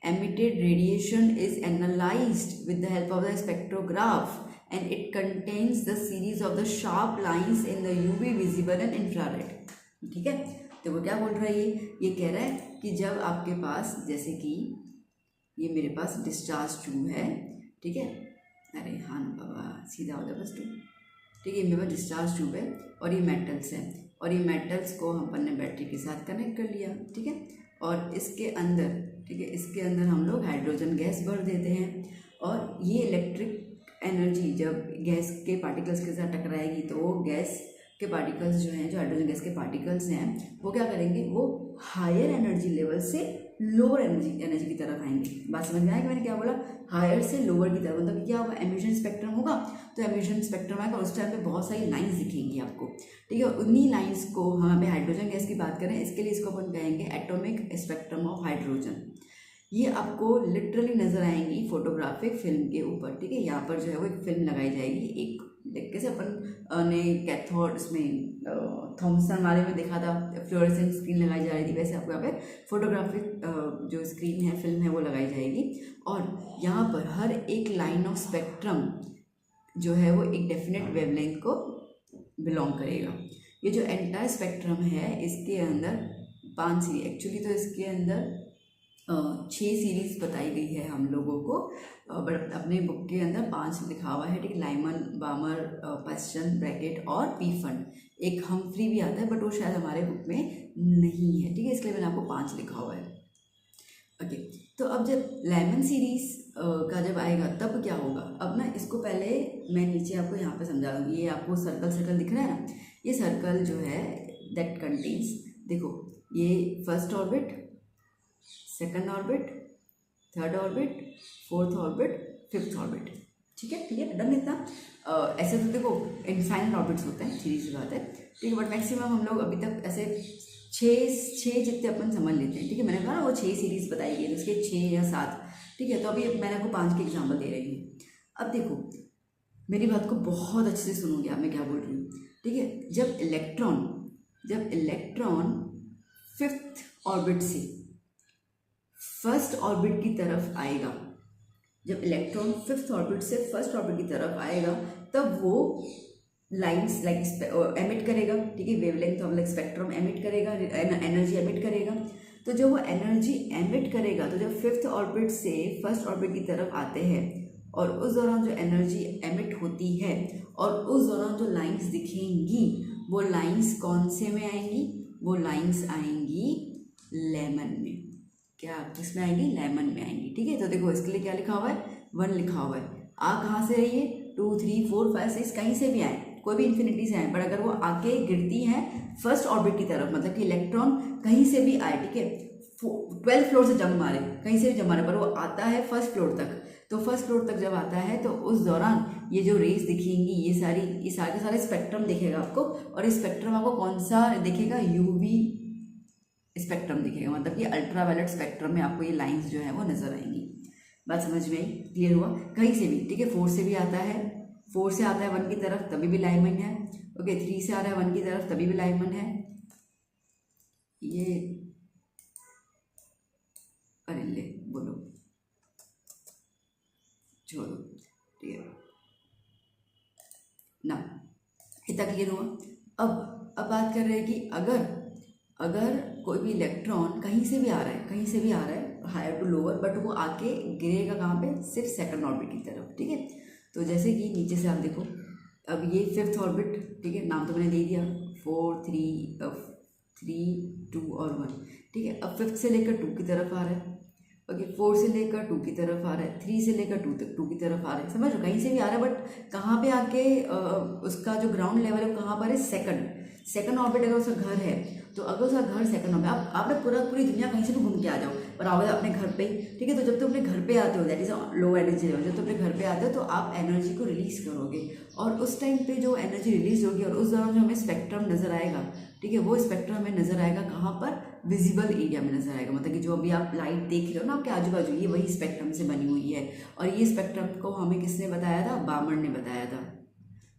Speaker 1: emitted radiation is analyzed with the help of the spectrograph and it contains the series of the sharp lines in the UV visible and infrared। ठीक है, तो वो क्या बोल रहा है, ये कह रहा है कि जब आपके पास, जैसे कि ये मेरे पास डिस्चार्ज ट्यूब है, ठीक है, अरे हाँ बाबा सीधा हो जाए बस ट्यूब, ठीक है, मेरे पास डिस्चार्ज ट्यूब है और ये मेटल्स हैं और ये मेटल्स को हम अपन ने बैटरी के साथ कनेक्ट कर लिया, ठीक है, और इसके अंदर, ठीक है, इसके अंदर हम लोग हाइड्रोजन गैस भर देते हैं और ये इलेक्ट्रिक एनर्जी जब गैस के पार्टिकल्स के साथ टकराएगी तो वो गैस के पार्टिकल्स जो हैं, जो हाइड्रोजन गैस के पार्टिकल्स हैं, वो क्या करेंगे, वो हायर एनर्जी लेवल से लोअर एनर्जी की तरफ आएंगे। बात समझ में आएगी मैंने क्या बोला, हायर से लोअर की तरफ, मतलब क्या होगा, एमिशन स्पेक्ट्रम होगा, तो एमिशन स्पेक्ट्रम आएगा, उस टाइम पे बहुत सारी लाइंस दिखेंगी आपको, ठीक है। उन्हीं लाइंस को हम यहाँ पे हाइड्रोजन गैस की बात करें, इसके लिए इसको अपन कहेंगे एटॉमिक स्पेक्ट्रम ऑफ हाइड्रोजन। ये आपको लिटरली नजर आएंगी फोटोग्राफिक फिल्म के ऊपर, ठीक है। यहाँ पर जो है वो एक फिल्म लगाई जाएगी, एक लाइक कैसे अपन ने कैथोड इसमें थॉमसन वाले में देखा था, फ्लोरेसेंट स्क्रीन लगाई जा रही थी, वैसे आपको यहाँ पे फोटोग्राफिक जो स्क्रीन है, फिल्म है, वो लगाई जाएगी। और यहाँ पर हर एक लाइन ऑफ स्पेक्ट्रम जो है वो एक डेफिनेट वेवलेंथ को बिलोंग करेगा। ये जो एंटायर स्पेक्ट्रम है इसके अंदर 5 सीरीज, एक्चुअली तो इसके अंदर 6 सीरीज बताई गई है हम लोगों को, बट अपने बुक के अंदर 5 लिखा हुआ है, ठीक है। लाइमन, बामर, पस्चन, ब्रैकेट और पीफन। एक हम्फ्री भी आता है बट वो शायद हमारे बुक में नहीं है, ठीक है, इसलिए मैंने आपको 5 लिखा हुआ है। ओके, तो अब जब लाइमन सीरीज का जब आएगा तब क्या होगा। अब ना इसको पहले मैं नीचे आपको यहाँ पे समझा दूँगी। ये आपको सर्कल सर्कल दिख रहा है ना, ये सर्कल जो है दैट कंटेन्स, देखो ये first orbit, second orbit, third orbit, fourth orbit, fifth orbit, ठीक है, क्लियर, डन इतना। ऐसे तो देखो इनफाइनाइट ऑर्बिट्स होते हैं, सीरीज की बात है, ठीक है, बट मैक्सिमम हम लोग अभी तक ऐसे 6 जितने अपन समझ लेते हैं, ठीक है। मैंने कहा ना वो 6 सीरीज बताई गई, उसके 6 या 7, ठीक है। तो अभी मैंने आपको 5 के एग्जाम्पल दे रही हूँ। अब देखो मेरी बात को बहुत अच्छे से सुनोगे आप, मैं क्या बोल रही हूँ, ठीक है। जब इलेक्ट्रॉन 5th ऑर्बिट से फर्स्ट ऑर्बिट की तरफ आएगा, जब इलेक्ट्रॉन 5th ऑर्बिट से फर्स्ट ऑर्बिट की तरफ आएगा तब वो लाइंस लाइक एमिट करेगा, ठीक है, wavelength of like spectrum emit करेगा, एनर्जी एमिट करेगा। तो जब वो एनर्जी एमिट करेगा, तो जब 5th ऑर्बिट से फर्स्ट ऑर्बिट की तरफ आते हैं और उस दौरान जो एनर्जी एमिट होती है और उस दौरान जो लाइंस दिखेंगी वो लाइंस कौन से में आएंगी, वो लाइंस आएंगी लेमन में। क्या किस में आएंगी, लेमन में आएंगी, ठीक है। तो देखो इसके लिए क्या लिखा हुआ है, 1 लिखा हुआ है। आ कहाँ से रही है, 2 3 4 5 6 कहीं से भी आए, कोई भी इन्फिनिटी से आए, पर अगर वो आके गिरती हैं फर्स्ट ऑर्बिट की तरफ, मतलब कि इलेक्ट्रॉन कहीं से भी आए, ठीक है, 12th फ्लोर से जंप मारे, कहीं से भी जंप मारे, पर वो आता है फर्स्ट फ्लोर तक। तो फर्स्ट फ्लोर तक जब आता है तो उस दौरान ये जो रेस दिखेंगी, ये सारे के सारे स्पेक्ट्रम दिखेगा आपको। और इस स्पेक्ट्रम आपको कौन सा दिखेगा, यूवी स्पेक्ट्रम दिखेगा, मतलब कि अल्ट्रावायलेट स्पेक्ट्रम में आपको ये लाइंस जो है वो नजर आएंगी। बात समझ में आई, क्लियर हुआ। कहीं से भी, ठीक है, 4 से भी आता है, 4 से आता है 1 की तरफ तभी भी लाइमन है, ओके, 3 से आ रहा है 1 की तरफ तभी भी लाइमन है, ये अरे ले बोलो छोड़ो, ठीक है ना, इतना क्लियर हुआ। अब बात कर रहे हैं कि अगर कोई भी इलेक्ट्रॉन कहीं से भी आ रहा है हायर टू लोअर, बट वो आके गिरेगा कहाँ पे, सिर्फ सेकंड ऑर्बिट की तरफ, ठीक है। तो जैसे कि नीचे से आप देखो, अब ये 5th ऑर्बिट, ठीक है, नाम तो मैंने दे दिया, 4 3 2 और 1, ठीक है। अब 5th से लेकर 2 की तरफ आ रहा है, ओके, 4 से लेकर 2 की तरफ आ रहा है, 3 से लेकर 2 की तरफ आ रहा है, समझ लो कहीं से भी आ रहा है, बट कहाँ पे आके उसका जो ग्राउंड लेवल है वो कहाँ पर है, सेकंड ऑर्बिट। अगर उसका घर है तो अगर उसका घर सेकंड ऑर्बिट, आप पूरी दुनिया कहीं से भी घूम के आ जाओ पर आओगे अपने घर पे, ठीक है। तो जब तुम अपने घर पे आते हो, that is low energy level, जब तुम अपने घर पे आते हो तो आप एनर्जी को रिलीज करोगे, और उस टाइम पे जो एनर्जी रिलीज होगी और उस दौरान जो हमें स्पेक्ट्रम नजर आएगा, ठीक है, वो स्पेक्ट्रम हमें नजर आएगा कहाँ पर, विजिबल एरिया में नजर आएगा। मतलब कि जो अभी आप लाइट देख रहे हो ना आपके आजू बाजू, ये वही स्पेक्ट्रम से बनी हुई है। और ये स्पेक्ट्रम को हमें किसने बताया था, बामर ने बताया था।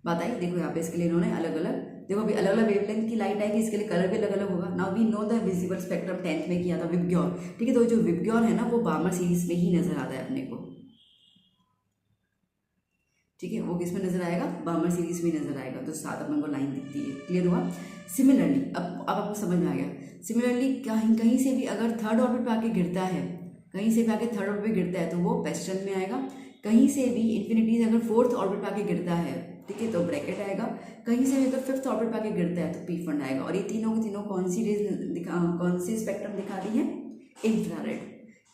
Speaker 1: बात आई, देखो यहाँ पे इसके लिए इन्होंने अलग अलग, देखो अभी अलग अलग वेवलेंथ की लाइट आएगी, इसके लिए कलर भी अलग अलग होगा। Now we know the visible spectrum 10th में किया था विबग्योर, ठीक है। तो जो विबग्योर है ना वो बामर सीरीज में ही नजर आता है अपने को, ठीक है, वो किस में नजर आएगा, बामर सीरीज में नजर आएगा। तो साथ अपन को लाइन दिखती है, क्लियर हुआ। सिमिलरली अब आपको समझ में आ गया, सिमिलरली कहीं से भी अगर थर्ड ऑर्बिट पे आके गिरता है, कहीं से भी आके थर्ड ऑर्बिट पे गिरता है तो वो पेस्टन में आएगा। कहीं से भी इन्फिनिटी से अगर 4th ऑर्बिट पे आके गिरता है, ठीक है, तो ब्रैकेट आएगा। कहीं से भी अगर 5th ऑर्बिट पे आके गिरता है तो पी फंड आएगा। और ये तीनों के तीनों कौन सी स्पेक्ट्रम दिखा दी है, इंफ्रारेड।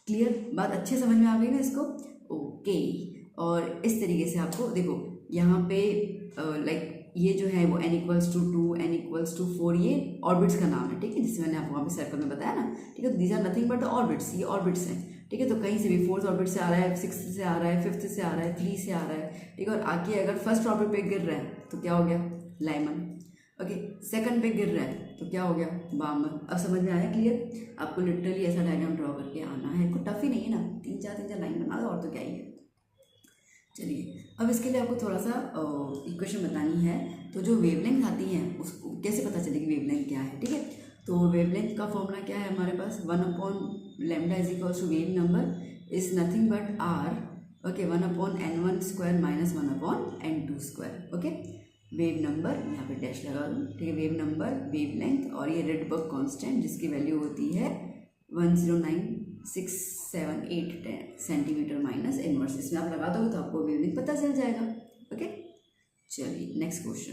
Speaker 1: क्लियर, बात अच्छे समझ में आ गई ना इसको, ओके। और इस तरीके से आपको देखो यहाँ पे लाइक ये जो है वो n=2 n=4 ये ऑर्बिट्स का नाम है, ठीक है, जिससे मैंने आपको वहाँ पे सर्कल में बताया ना, ठीक है। These are nothing but the orbits, ये ऑर्बिट्स हैं, ठीक है। तो कहीं से भी 4th ऑर्बिट से आ रहा है, 6th से आ रहा है, 5th से आ रहा है, 3 से आ रहा है, ठीक है। और आके अगर फर्स्ट ऑर्बिट पे गिर रहा है तो क्या हो गया, लाइमन, ओके। सेकंड पे गिर रहा है तो क्या हो गया, बामर। अब समझ में आया, क्लियर। आपको लिटरली ऐसा डायग्राम ड्रॉ करके आना है, कुछ टफ ही नहीं है ना, 3-4 लाइन बना दो और तो क्या ही है। चलिए अब इसके लिए आपको थोड़ा सा इक्वेशन बतानी है। तो जो वेवलेंथ आती है उसको कैसे पता चलेगी वेवलेंथ क्या है, ठीक है। तो वेवलेंथ का फॉर्मूला क्या है हमारे पास, 1/λ is equals to wave number is nothing but R, okay, 1/n1² minus 1/n2², okay. Wave number यहाँ पे डैश लगा दूँ, ठीक है, वेव नंबर, वेव लेंथ और ये रेडबर्ग कांस्टेंट जिसकी वैल्यू होती है 10967 सेंटीमीटर माइनस इनवर्स। इसमें आप लगा दोगे तो आपको वेवलेंथ पता चल जाएगा, ओके। चलिए नेक्स्ट क्वेश्चन।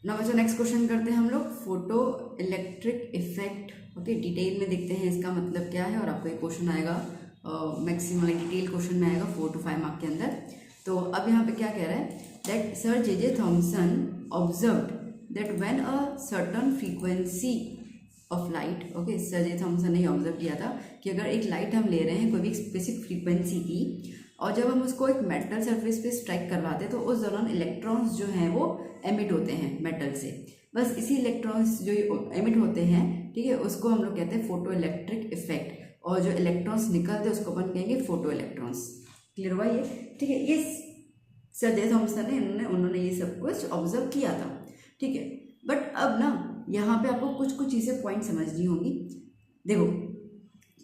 Speaker 1: ना बच्चों नेक्स्ट क्वेश्चन करते हैं हम लोग, photo electric effect, okay. Detail में देखते हैं इसका मतलब क्या है और आपको एक क्वेश्चन आएगा मैक्सिमम डिटेल क्वेश्चन में आएगा 4 to 5 मार्क के अंदर। तो अब यहाँ पे क्या कह रहा है, that sir J.J. Thomson observed that when a certain frequency of light, okay, sir J.J. Thomson ने ऑब्जर्व किया था कि अगर एक लाइट हम ले रहे हैं कोई भी स्पेसिफिक फ्रीक्वेंसी की और जब हम उसको एक मेटल सरफेस पे स्ट्राइक करवाते हैं तो उस दौरान इलेक्ट्रॉन्स जो हैं वो एमिट होते हैं मेटल से। बस इसी इलेक्ट्रॉन्स जो एमिट होते हैं, ठीक है, उसको हम लोग कहते हैं फोटो इलेक्ट्रिक इफेक्ट, और जो इलेक्ट्रॉन्स निकलते हैं उसको अपन कहेंगे फोटो इलेक्ट्रॉन्स। क्लियर हुआ ये, ठीक है। ये सर J.J. थॉमसन ने उन्होंने ये सब कुछ ऑब्जर्व किया था, ठीक है। बट अब ना यहाँ पे आपको कुछ कुछ चीज़ें पॉइंट समझनी होगी। देखो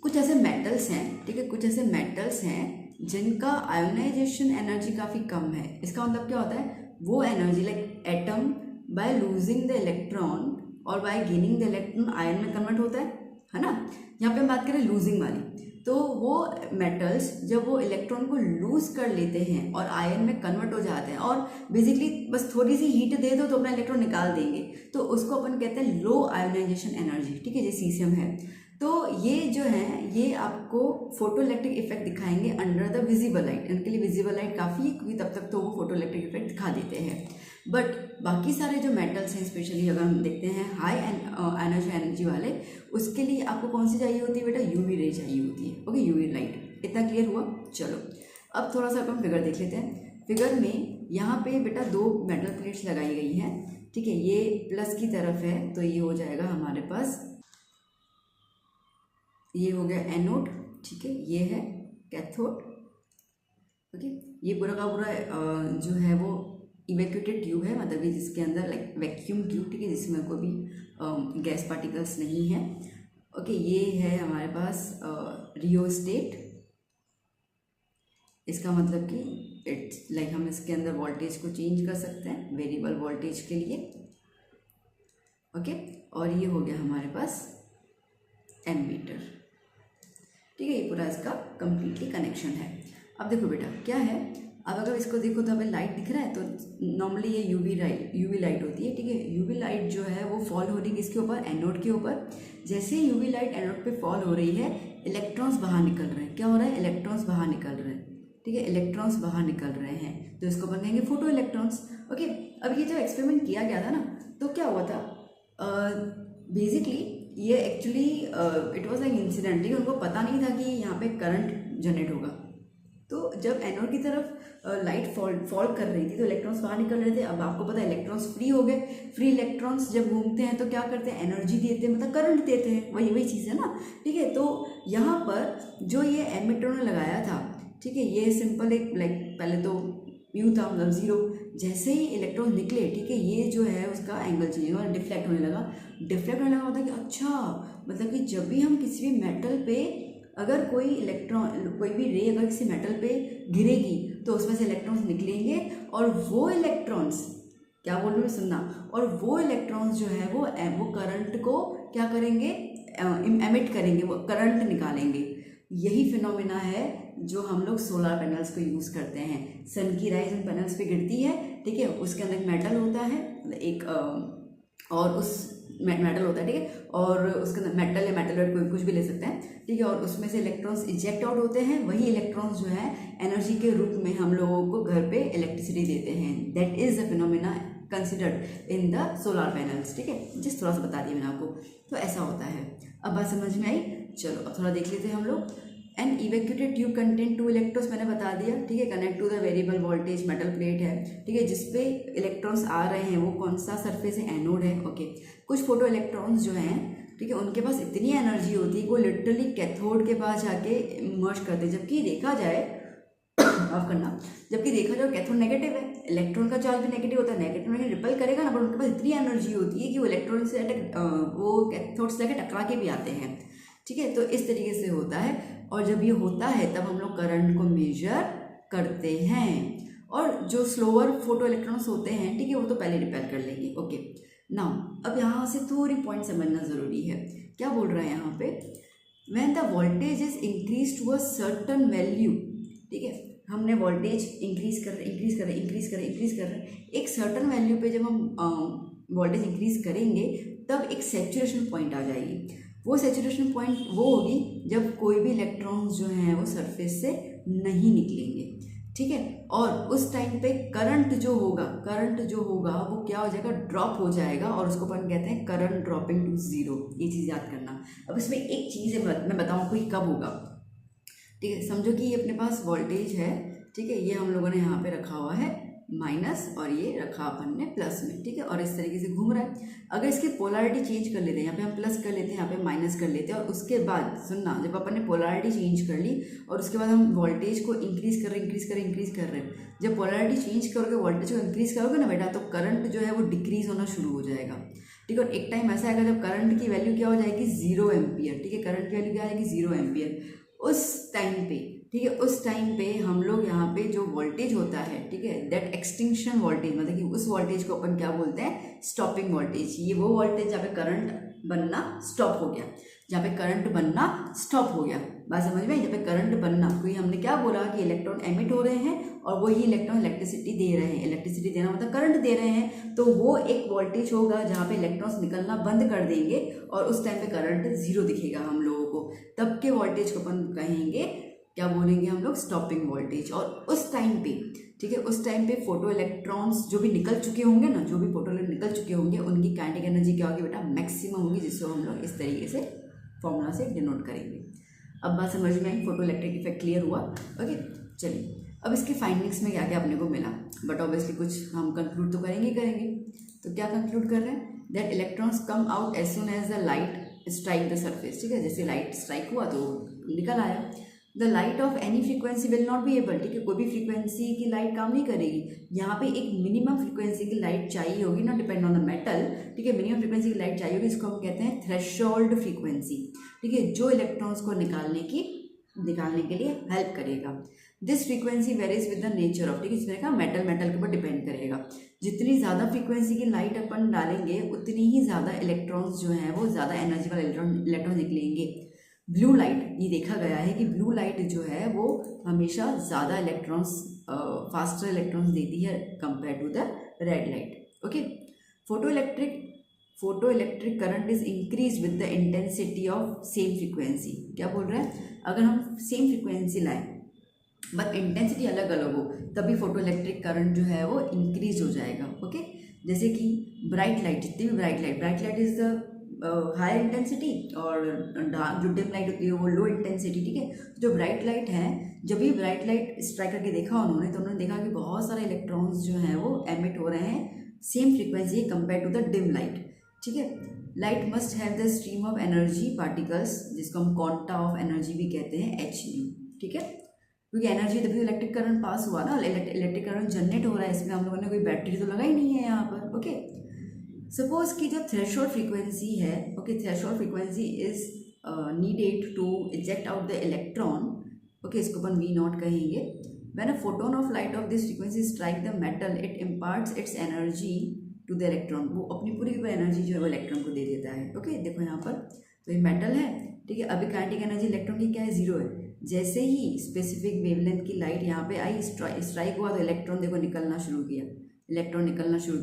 Speaker 1: कुछ ऐसे मेटल्स हैं, ठीक है, कुछ ऐसे मेटल्स हैं जिनका आयोनाइजेशन एनर्जी काफ़ी कम है। इसका मतलब क्या होता है, वो energy like atom by losing the electron और by gaining the electron ion में कन्वर्ट होता है ना। यहाँ पे हम बात करें लूजिंग वाली, तो वो मेटल्स जब वो इलेक्ट्रॉन को लूज कर लेते हैं और आयन में कन्वर्ट हो जाते हैं और बेसिकली बस थोड़ी सी हीट दे दो तो अपना इलेक्ट्रॉन निकाल देंगे, तो उसको अपन कहते हैं लो आयोनाइजेशन एनर्जी, ठीक है, जैसे सीसियम है। तो ये जो है ये आपको फोटो इलेक्ट्रिक इफेक्ट दिखाएंगे अंडर द विजिबल लाइट। इनके लिए विजिबल लाइट काफ़ी है क्योंकि तब तक तो वो फोटो इलेक्ट्रिक इफेक्ट दिखा देते हैं। बट बाकी सारे जो मेटल्स हैं, स्पेशली अगर हम देखते हैं हाई आयोनाइजेशन एनर्जी वाले, उसके लिए आपको कौन सी चाहिए होती है बेटा, यूवी रे चाहिए होती है, ओके, यूवी लाइट। इतना क्लियर हुआ। चलो अब थोड़ा सा अपन फिगर देख लेते हैं। फिगर में यहाँ पे बेटा 2 मेटल प्लेट्स लगाई गई हैं, ठीक है, ये प्लस की तरफ है तो ये हो जाएगा हमारे पास, ये हो गया एनोड, ठीक है, ये है कैथोड, ओके। ये पूरा का पूरा जो है वो इवैक्यूएटेड ट्यूब है, मतलब कि जिसके अंदर लाइक वैक्यूम ट्यूब, ठीक है, जिसमें कोई भी गैस पार्टिकल्स नहीं है, ओके। ये है हमारे पास रियोस्टेट, इसका मतलब कि इट्स लाइक हम इसके अंदर वोल्टेज को चेंज कर सकते हैं वेरिएबल वोल्टेज के लिए, ओके। और ये हो गया हमारे पास एमीटर, ठीक है, ये पूरा इसका कंप्लीटली कनेक्शन है। अब देखो बेटा क्या है, अब अगर इसको देखो तो हमें लाइट दिख रहा है, तो नॉर्मली ये यूवी लाइट होती है, ठीक है। यूवी लाइट जो है वो फॉल हो रही है किसके ऊपर, एनोड के ऊपर। जैसे यूवी लाइट एनोड पे फॉल हो रही है, इलेक्ट्रॉन्स बाहर निकल रहे हैं। क्या हो रहा है, इलेक्ट्रॉन्स बाहर निकल रहे हैं, ठीक है, इलेक्ट्रॉन्स बाहर निकल रहे हैं, तो इसको अपन कहेंगे फोटो इलेक्ट्रॉन्स, ओके। अब ये जब एक्सपेरिमेंट किया गया था ना, तो क्या हुआ था, बेसिकली ये actually it was like incidentally, उनको पता नहीं था कि यहाँ पे करंट जनरेट होगा। तो जब एनोड की तरफ लाइट फॉल कर रही थी तो इलेक्ट्रॉन्स बाहर निकल रहे थे। अब आपको पता है इलेक्ट्रॉन्स फ्री हो गए, फ्री इलेक्ट्रॉन्स जब घूमते हैं तो क्या करते हैं, एनर्जी देते हैं, मतलब करंट देते हैं, वही चीज़ है ना, ठीक है। तो यहाँ पर जो ये एमिटर ने लगाया था, ठीक है, ये सिंपल एक लाइक पहले तो यूँ था, मतलब जीरो, जैसे ही इलेक्ट्रॉन निकले, ठीक है, ये जो है उसका एंगल चेंज हुआ, डिफ्लेक्ट होने लगा। डिफ्लेक्ट होने लगा होता है कि अच्छा, मतलब कि जब भी हम किसी भी मेटल पे अगर कोई इलेक्ट्रॉन, कोई भी रे अगर किसी मेटल पे गिरेगी तो उसमें से इलेक्ट्रॉन्स निकलेंगे और वो इलेक्ट्रॉन्स, क्या बोल रही हूँ सुनना, और वो इलेक्ट्रॉन्स जो है वो करंट को क्या करेंगे, एमिट करेंगे, वो करंट निकालेंगे। यही फिनोमिना है जो हम लोग सोलर पैनल्स को यूज़ करते हैं। सन की राइज उन पैनल्स पे गिरती है, ठीक है, उसके अंदर एक मेटल होता है, एक और उस मेटल होता है, ठीक है, और उसके अंदर मेटल या मेटल कोई कुछ भी ले सकते हैं, ठीक है, और उसमें से इलेक्ट्रॉन्स इजेक्ट आउट होते हैं। वही इलेक्ट्रॉन्स जो है एनर्जी के रूप में हम लोगों को घर पे इलेक्ट्रिसिटी देते हैं। That is the phenomena considered in the solar panels, ठीक है, जिस थोड़ा सा बता दिया मैंने आपको। तो ऐसा होता है। अब बात समझ में आई। चलो अब थोड़ा देख लेते हैं हम लोग। An evacuated tube content 2 electrons, मैंने बता दिया, ठीक है, connect to the variable voltage metal plate है, ठीक है, जिसपे इलेक्ट्रॉन्स आ रहे हैं वो कौन सा सरफेस है, एनोड है, ओके। कुछ फोटो इलेक्ट्रॉन्स जो हैं, ठीक है, उनके पास इतनी एनर्जी होती है कि वो लिटरली कैथोड के पास जाके मर्ज करते हैं, जबकि देखा जाए माफ करना, जबकि देखा जाए कैथोड नेगेटिव है, इलेक्ट्रॉन का चार्ज भी नेगेटिव होता है, नेगेटिव में रिपेल करेगा ना, पर उनके पास इतनी एनर्जी होती है कि वो इलेक्ट्रॉन से वो कैथोड से जाके टकरा के भी आते हैं। ठीक है, तो इस तरीके से होता है, और जब ये होता है तब हम लोग करंट को मेजर करते हैं। और जो स्लोअर फोटो इलेक्ट्रॉन्स होते हैं, ठीक है, वो तो पहले रिपेल कर लेंगे। ओके नाउ अब यहाँ से थोड़ी पॉइंट समझना ज़रूरी है। क्या बोल रहा है यहाँ पे, when the voltage is increase to a certain value, ठीक है, हमने वोल्टेज इंक्रीज कर रहे एक सर्टन वैल्यू पे जब हम वोल्टेज इंक्रीज करेंगे तब एक सैचुरेशन पॉइंट आ जाएगी। वो सैचुरेशन पॉइंट वो होगी जब कोई भी इलेक्ट्रॉन्स जो हैं वो सरफेस से नहीं निकलेंगे। ठीक है, और उस टाइम पे करंट जो होगा वो क्या हो जाएगा, ड्रॉप हो जाएगा, और उसको अपन कहते हैं करंट ड्रॉपिंग टू जीरो। ये चीज़ याद करना। अब इसमें एक चीज़ है, मैं बताऊँ आपको ये कब होगा। ठीक है, समझो कि ये अपने पास वोल्टेज है, ठीक है, ये हम लोगों ने यहाँ पे रखा हुआ है माइनस, और ये रखा अपन ने प्लस में, ठीक है, और इस तरीके से घूम रहा है। अगर इसकी पोलैरिटी चेंज कर लेते हैं, यहाँ पे हम प्लस कर लेते हैं, यहाँ पे माइनस कर लेते हैं, और उसके बाद सुनना, जब अपन ने पोलैरिटी चेंज कर ली और उसके बाद हम वोल्टेज को इंक्रीज कर रहे हैं, जब पोलैरिटी चेंज करोगे, वोल्टेज को इंक्रीज करोगे ना बेटा, तो करंट जो है वो डिक्रीज होना शुरू हो जाएगा। ठीक है, और एक टाइम ऐसा आएगा जब करंट की वैल्यू क्या हो जाएगी, 0 एम्पियर। ठीक है, करंट की वैल्यू क्या आ जाएगी, 0 एम्पियर। उस टाइम पे, ठीक है, उस टाइम पे हम लोग यहाँ पे जो वोल्टेज होता है, ठीक है, दैट एक्सटिंक्शन वोल्टेज, मतलब कि उस वोल्टेज को अपन क्या बोलते हैं, स्टॉपिंग वोल्टेज। ये वो वोल्टेज जहाँ पे करंट बनना स्टॉप हो गया, बात समझ में, यहाँ पे करंट बनना, क्योंकि हमने क्या बोला कि इलेक्ट्रॉन एमिट हो रहे हैं और वही इलेक्ट्रॉन इलेक्ट्रिसिटी दे रहे हैं, इलेक्ट्रिसिटी देना मतलब करंट दे रहे हैं, तो वो एक वोल्टेज होगा जहाँ पे इलेक्ट्रॉन्स निकलना बंद कर देंगे, और उस टाइम पे करंट 0 दिखेगा हम लोगों को। तब के वोल्टेज को अपन कहेंगे, क्या बोलेंगे हम लोग, स्टॉपिंग वोल्टेज। और उस टाइम पे, ठीक है, उस टाइम पे फोटो इलेक्ट्रॉन्स जो भी निकल चुके होंगे ना, उनकी काइनेटिक एनर्जी क्या होगी बेटा, मैक्सिमम होगी, जिसको हम लोग इस तरीके से फॉर्मूला से डिनोट करेंगे। अब बात समझ में आई, फोटो इलेक्ट्रिक इफेक्ट क्लियर हुआ। ओके, चलिए अब इसके फाइंडिंग्स में क्या क्या अपने को मिला, बट ऑब्वियसली कुछ हम कंक्लूड तो करेंगे। तो क्या कंक्लूड कर रहे हैं, that electrons come out as soon as the light strike the surface. ठीक है, जैसे लाइट स्ट्राइक हुआ तो निकल आया। The light of any frequency will not be able, ठीक है, कोई भी फ्रीक्वेंसी की लाइट काम नहीं करेगी। यहाँ पे एक मिनिमम फ्रीक्वेंसी की लाइट चाहिए होगी, not depend on the metal. ठीक है, मिनिमम फ्रीक्वेंसी की लाइट चाहिए होगी, इसको हम कहते हैं थ्रेशोल्ड फ्रीक्वेंसी। ठीक है, जो इलेक्ट्रॉन्स को निकालने के लिए हेल्प करेगा। This frequency varies with the nature of, ठीक है, इसमें का मेटल के ऊपर डिपेंड करेगा। जितनी ज़्यादा फ्रीक्वेंसी की लाइट अपन डालेंगे उतनी ही ज़्यादा इलेक्ट्रॉन्स जो हैं वो ज़्यादा एनर्जी वाले इलेक्ट्रॉन निकलेंगे। ब्लू लाइट, ये देखा गया है कि ब्लू लाइट जो है वो हमेशा ज़्यादा इलेक्ट्रॉन्स, फास्टर इलेक्ट्रॉन्स देती है compare to the red light. Okay, photo electric current is increase with the intensity of same frequency. क्या बोल रहा है, अगर हम सेम फ्रीक्वेंसी लाएं बट इंटेंसिटी अलग अलग हो, तभी फोटो इलेक्ट्रिक करंट जो है वो इंक्रीज हो जाएगा। ओके, जैसे कि ब्राइट लाइट, जितनी भी bright light is the high intensity, और डार्क जो डिम लाइट होती है वो लो इंटेंसिटी। ठीक है, जो ब्राइट लाइट है, जब भी ब्राइट लाइट स्ट्राइक करके देखा उन्होंने, तो उन्होंने देखा कि बहुत सारे इलेक्ट्रॉन्स जो हैं वो एमिट हो रहे हैं same frequency compare to the dim light. ठीक है, light must have the stream of energy particles, जिसको हम क्वांटा ऑफ एनर्जी भी कहते हैं, hν। ठीक है, क्योंकि एनर्जी तभी इलेक्ट्रिक करंट पास हुआ ना, इलेक्ट्रिक करंट जनरेट हो रहा है, इसमें हम लोगों ने कोई बैटरी तो लगाई नहीं है यहाँ पर। ओके, सपोज की जो थ्रेशोल्ड फ्रीक्वेंसी है, okay, threshold frequency is needed to eject out the electron. Okay, इसको अपन V0 कहेंगे। When a photon of light of this frequency strike the metal, it imparts its energy to the electron, वो अपनी पूरी एनर्जी जो है वो इलेक्ट्रॉन को दे देता है। ओके, देखो यहाँ पर तो ये मेटल है, ठीक है, अभी काइनेटिक एनर्जी इलेक्ट्रॉन की क्या है, 0 है। जैसे ही स्पेसिफिक वेवलेंथ की लाइट यहाँ पे आई, स्ट्राइक हुआ, तो इलेक्ट्रॉन देखो निकलना शुरू किया,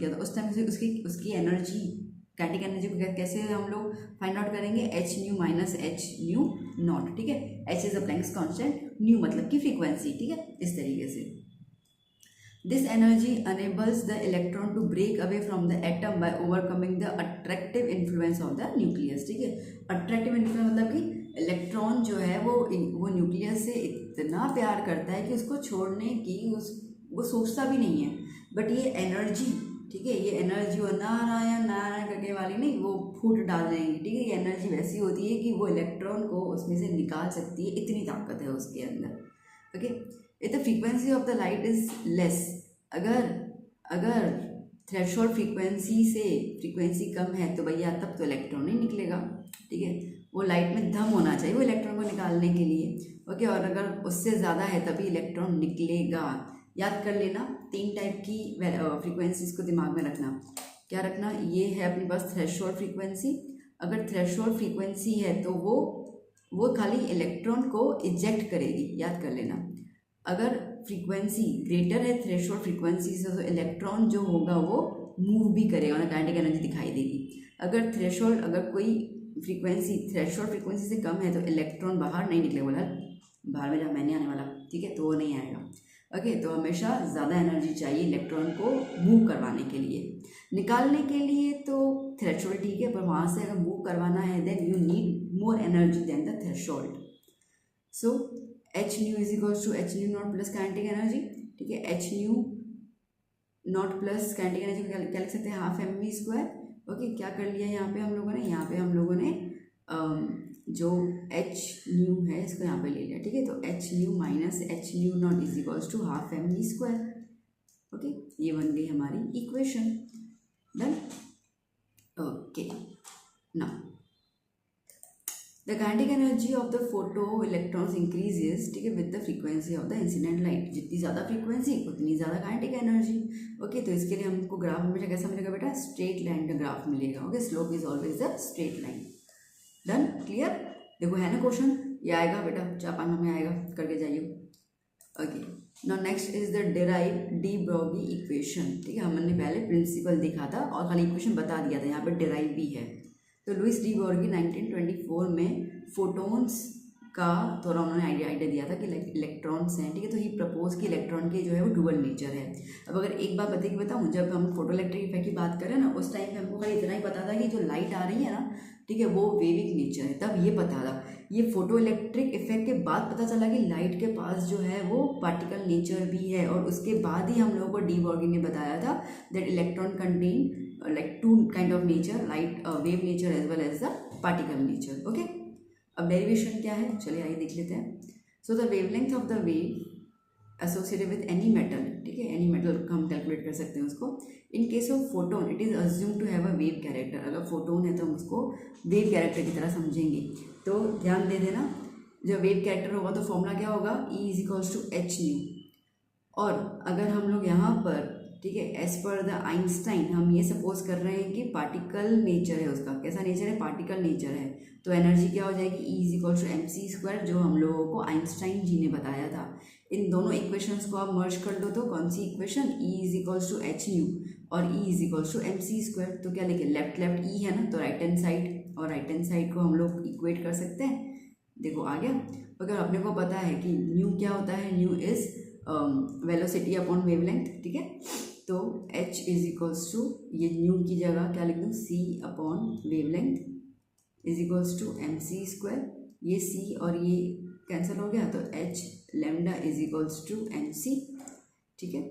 Speaker 1: तो उस टाइम से उसकी एनर्जी, काइनेटिक एनर्जी को कैसे हम लोग फाइंड आउट करेंगे, hν माइनस hν0। ठीक है, h is a Planck's constant, nu मतलब की फ्रीक्वेंसी। ठीक है, इस तरीके से this energy enables the electron to break away from the atom by overcoming the attractive influence of the nucleus. ठीक है, अट्रैक्टिव इन्फ्लुएंस मतलब कि इलेक्ट्रॉन जो है वो न्यूक्लियस से इतना प्यार करता है कि उसको छोड़ने की वो सोचता भी नहीं है। बट ये एनर्जी, ठीक है, ये एनर्जी वो नारायण करने वाली नहीं, वो फूट डाल देंगे। ठीक है, ये एनर्जी वैसी होती है कि वो इलेक्ट्रॉन को उसमें से निकाल सकती है, इतनी ताकत है उसके अंदर। Okay, if the frequency of the light is less, अगर अगर थ्रेशोल्ड फ्रीक्वेंसी कम है तो भैया तब तो इलेक्ट्रॉन नहीं निकलेगा, ठीक है। वो लाइट में दम होना चाहिए वो इलेक्ट्रॉन को निकालने के लिए, ओके। और अगर उससे ज़्यादा है तभी इलेक्ट्रॉन निकलेगा। याद कर लेना 3 टाइप की फ्रीक्वेंसीज को दिमाग में रखना। क्या रखना, ये है अपने पास थ्रेशोल्ड फ्रीक्वेंसी। अगर थ्रेशोल्ड फ्रीक्वेंसी है तो वो खाली इलेक्ट्रॉन को इजेक्ट करेगी, याद कर लेना। अगर फ्रीक्वेंसी ग्रेटर है थ्रेशोल्ड फ्रीक्वेंसी से तो इलेक्ट्रॉन जो होगा वो मूव भी करेगा और काइनेटिक एनर्जी दिखाई देगी। अगर कोई फ्रीक्वेंसी थ्रेशोल्ड फ्रीक्वेंसी से कम है तो इलेक्ट्रॉन बाहर नहीं निकलेगा, बोला बाहर में जब मैंने आने वाला, ठीक है, तो वो नहीं आएगा, ओके। तो हमेशा ज़्यादा एनर्जी चाहिए इलेक्ट्रॉन को मूव करवाने के लिए। निकालने के लिए तो थ्रेशोल्ड ठीक है, पर वहाँ से अगर मूव करवाना है then you need more energy than the threshold. So h nu is equals to H nu not plus kinetic energy, ठीक है। H nu not plus kinetic energy क्या लिख सकते हैं, half m v square, okay. क्या कर लिया यहाँ पे हम लोगों ने जो एच न्यू है इसको यहाँ पे ले लिया, ठीक है। तो h nu minus h nu not is equals to half m v square, okay. ये बन गई हमारी equation, done, okay. Now the kinetic energy of the photo electrons increases, ठीक है, with the frequency of the incident light. जितनी ज़्यादा फ्रीक्वेंसी उतनी ज़्यादा काइनेटिक एनर्जी, ओके। तो इसके लिए हमको ग्राफ हमेशा कैसा मिलेगा बेटा, स्ट्रेट लाइन का ग्राफ मिलेगा, okay. Slope is always the straight line, done, clear. देखो है ना क्वेश्चन, ये आएगा बेटा 4-5 में आएगा, करके जाइए, okay. Now next is the derive de Broglie equation, ठीक है। हमने पहले प्रिंसिपल देखा था और खाली इक्वेशन बता दिया था, यहाँ पर डिराइव भी है। तो लुइस डी ब्रोगी 1924 में फोटोन्स का थोड़ा उन्होंने आइडिया दिया था कि इलेक्ट्रॉन्स हैं, ठीक है। तो ही प्रपोज कि इलेक्ट्रॉन के जो है वो डुअल नेचर है। अब अगर एक बात बताऊँ, जब हम फोटो इलेक्ट्रिक इफेक्ट की बात करें ना, उस टाइम पे हमको खाली इतना ही पता था कि जो लाइट आ रही है ना, ठीक है, वो वेविक नेचर है, तब ये पता था। ये फोटो इलेक्ट्रिक इफेक्ट के बाद पता चला कि लाइट के पास जो है वो पार्टिकल नेचर भी है, और उसके बाद ही हम लोगों को डी ब्रोगी ने बताया था that electron contain like 2 kind of nature, light wave nature as well as the particle nature, okay। अब डेरिवेशन क्या है, चलिए आइए देख लेते हैं। So the wavelength of the wave associated with any metal, ठीक है, एनी मेटल का हम कैलकुलेट कर सकते हैं उसको। In case of photon it is assume to have a wave character. अगर फोटोन है तो हम उसको वेव कैरेक्टर की तरह समझेंगे। तो ध्यान दे देना, जब वेव कैरेक्टर होगा तो फॉर्मूला क्या होगा, E is equals to H nu. और अगर हम लोग यहाँ पर, ठीक है, एज पर द आइंस्टाइन हम ये सपोज कर रहे हैं कि पार्टिकल नेचर है, उसका कैसा नेचर है, पार्टिकल नेचर है, तो एनर्जी क्या हो जाएगी, E is equal to M C square, जो हम लोगों को आइंस्टाइन जी ने बताया था। इन दोनों इक्वेशंस को आप मर्ज कर दो तो कौन सी equation, E is equals to H nu और E is equals to M C square. तो क्या लिखे, लेफ्ट ई है ना, तो राइट हैंड साइड, और राइट हैंड साइड को हम लोग इक्वेट कर सकते हैं। देखो आ गया। अगर अपने को पता है कि न्यू क्या होता है, nu is velocity upon wavelength, ठीक है। तो h इज इक्वल्स टू, ये न्यू की जगह क्या लिख दूँ, c upon wavelength is equals to M C square. ये c और ये कैंसिल हो गया, तो h lambda is equals to M c, ठीक है।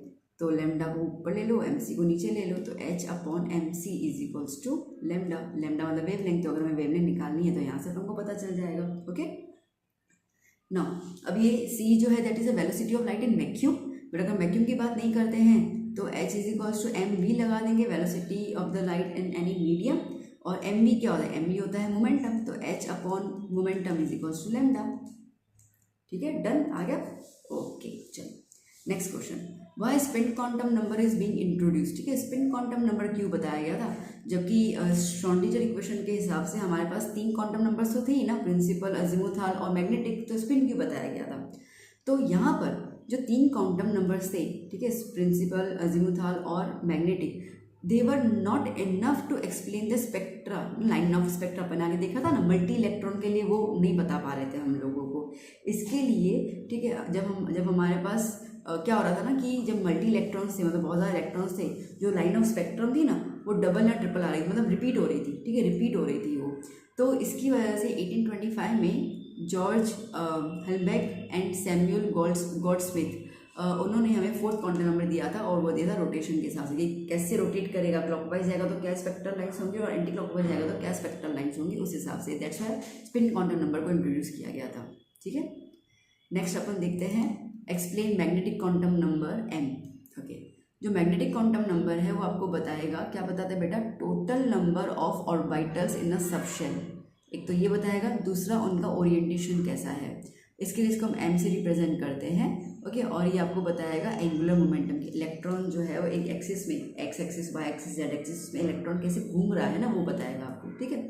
Speaker 1: तो लेमडा को ऊपर ले लो, एम सी को नीचे ले लो, तो h upon m c is equals to lambda. Lambda मतलब वेवलेंथ, तो अगर मैं वेवलेंथ निकालनी है तो यहाँ से तुमको पता चल जाएगा, ओके। नाउ अब ये c जो है that is a velocity of light in vacuum. But अगर वैक्यूम की बात नहीं करते हैं तो h is equals to m v लगा देंगे, velocity of the light in any medium. और एम वी क्या होता है, एम वी होता है मोमेंटम, तो h upon momentum is equals to lambda, ठीक है, डन, आ गया, ओके। चलिए next question, why spin quantum number is being introduce, ठीक है। स्पिन क्वांटम नंबर क्यों बताया गया था, जबकि श्रोडिंगर इक्वेशन के हिसाब से हमारे पास 3 क्वांटम नंबर्स तो थे ही ना, प्रिंसिपल, अजीमुथाल और मैग्नेटिक, तो स्पिन क्यों बताया गया था। तो यहाँ पर जो 3 क्वांटम नंबर्स थे, ठीक है, प्रिंसिपल, अजीमुथाल और magnetic, they were not enough to explain the spectra, line of spectra बना के देखा था ना, मल्टी इलेक्ट्रॉन के लिए वो नहीं बता पा रहे थे हम लोगों को। इसके लिए, ठीक है, जब हमारे पास क्या हो रहा था ना कि जब मल्टी इलेक्ट्रॉन्स थे, मतलब बहुत ज़्यादा इलेक्ट्रॉन्स थे, जो लाइन ऑफ स्पेक्ट्रम थी ना वो डबल या ट्रिपल आ रही थी, मतलब रिपीट हो रही थी, ठीक है, रिपीट हो रही थी वो। तो इसकी वजह से 1825 में जॉर्ज हेलबैक एंड सैमुअल गॉडस्मिथ, उन्होंने हमें 4th क्वांटम नंबर दिया था, और वो दिया था रोटेशन के हिसाब से कि कैसे रोटेट करेगा, क्लॉकवाइज जाएगा तो क्या स्पेक्ट्रल लाइन्स होंगी, और एंटी क्लॉकवाइज जाएगा तो क्या स्पेक्ट्रल लाइन्स होंगी, उस हिसाब से that's why spin quantum number को इंट्रोड्यूस किया गया था, ठीक है। नेक्स्ट अपन देखते हैं explain magnetic quantum number m। Okay, जो मैग्नेटिक क्वांटम नंबर है वो आपको बताएगा, क्या बताता है बेटा, total number of orbitals in a subshell. एक तो ये बताएगा, दूसरा उनका ओरिएंटेशन कैसा है, इसके लिए इसको हम m से रिप्रेजेंट करते हैं। ओके, और ये आपको बताएगा एंगुलर मोमेंटम की, इलेक्ट्रॉन जो है वो एक एक्सिस में, X axis, Y axis, Z axis में इलेक्ट्रॉन कैसे घूम रहा है ना, वो बताएगा आपको। ठीक है,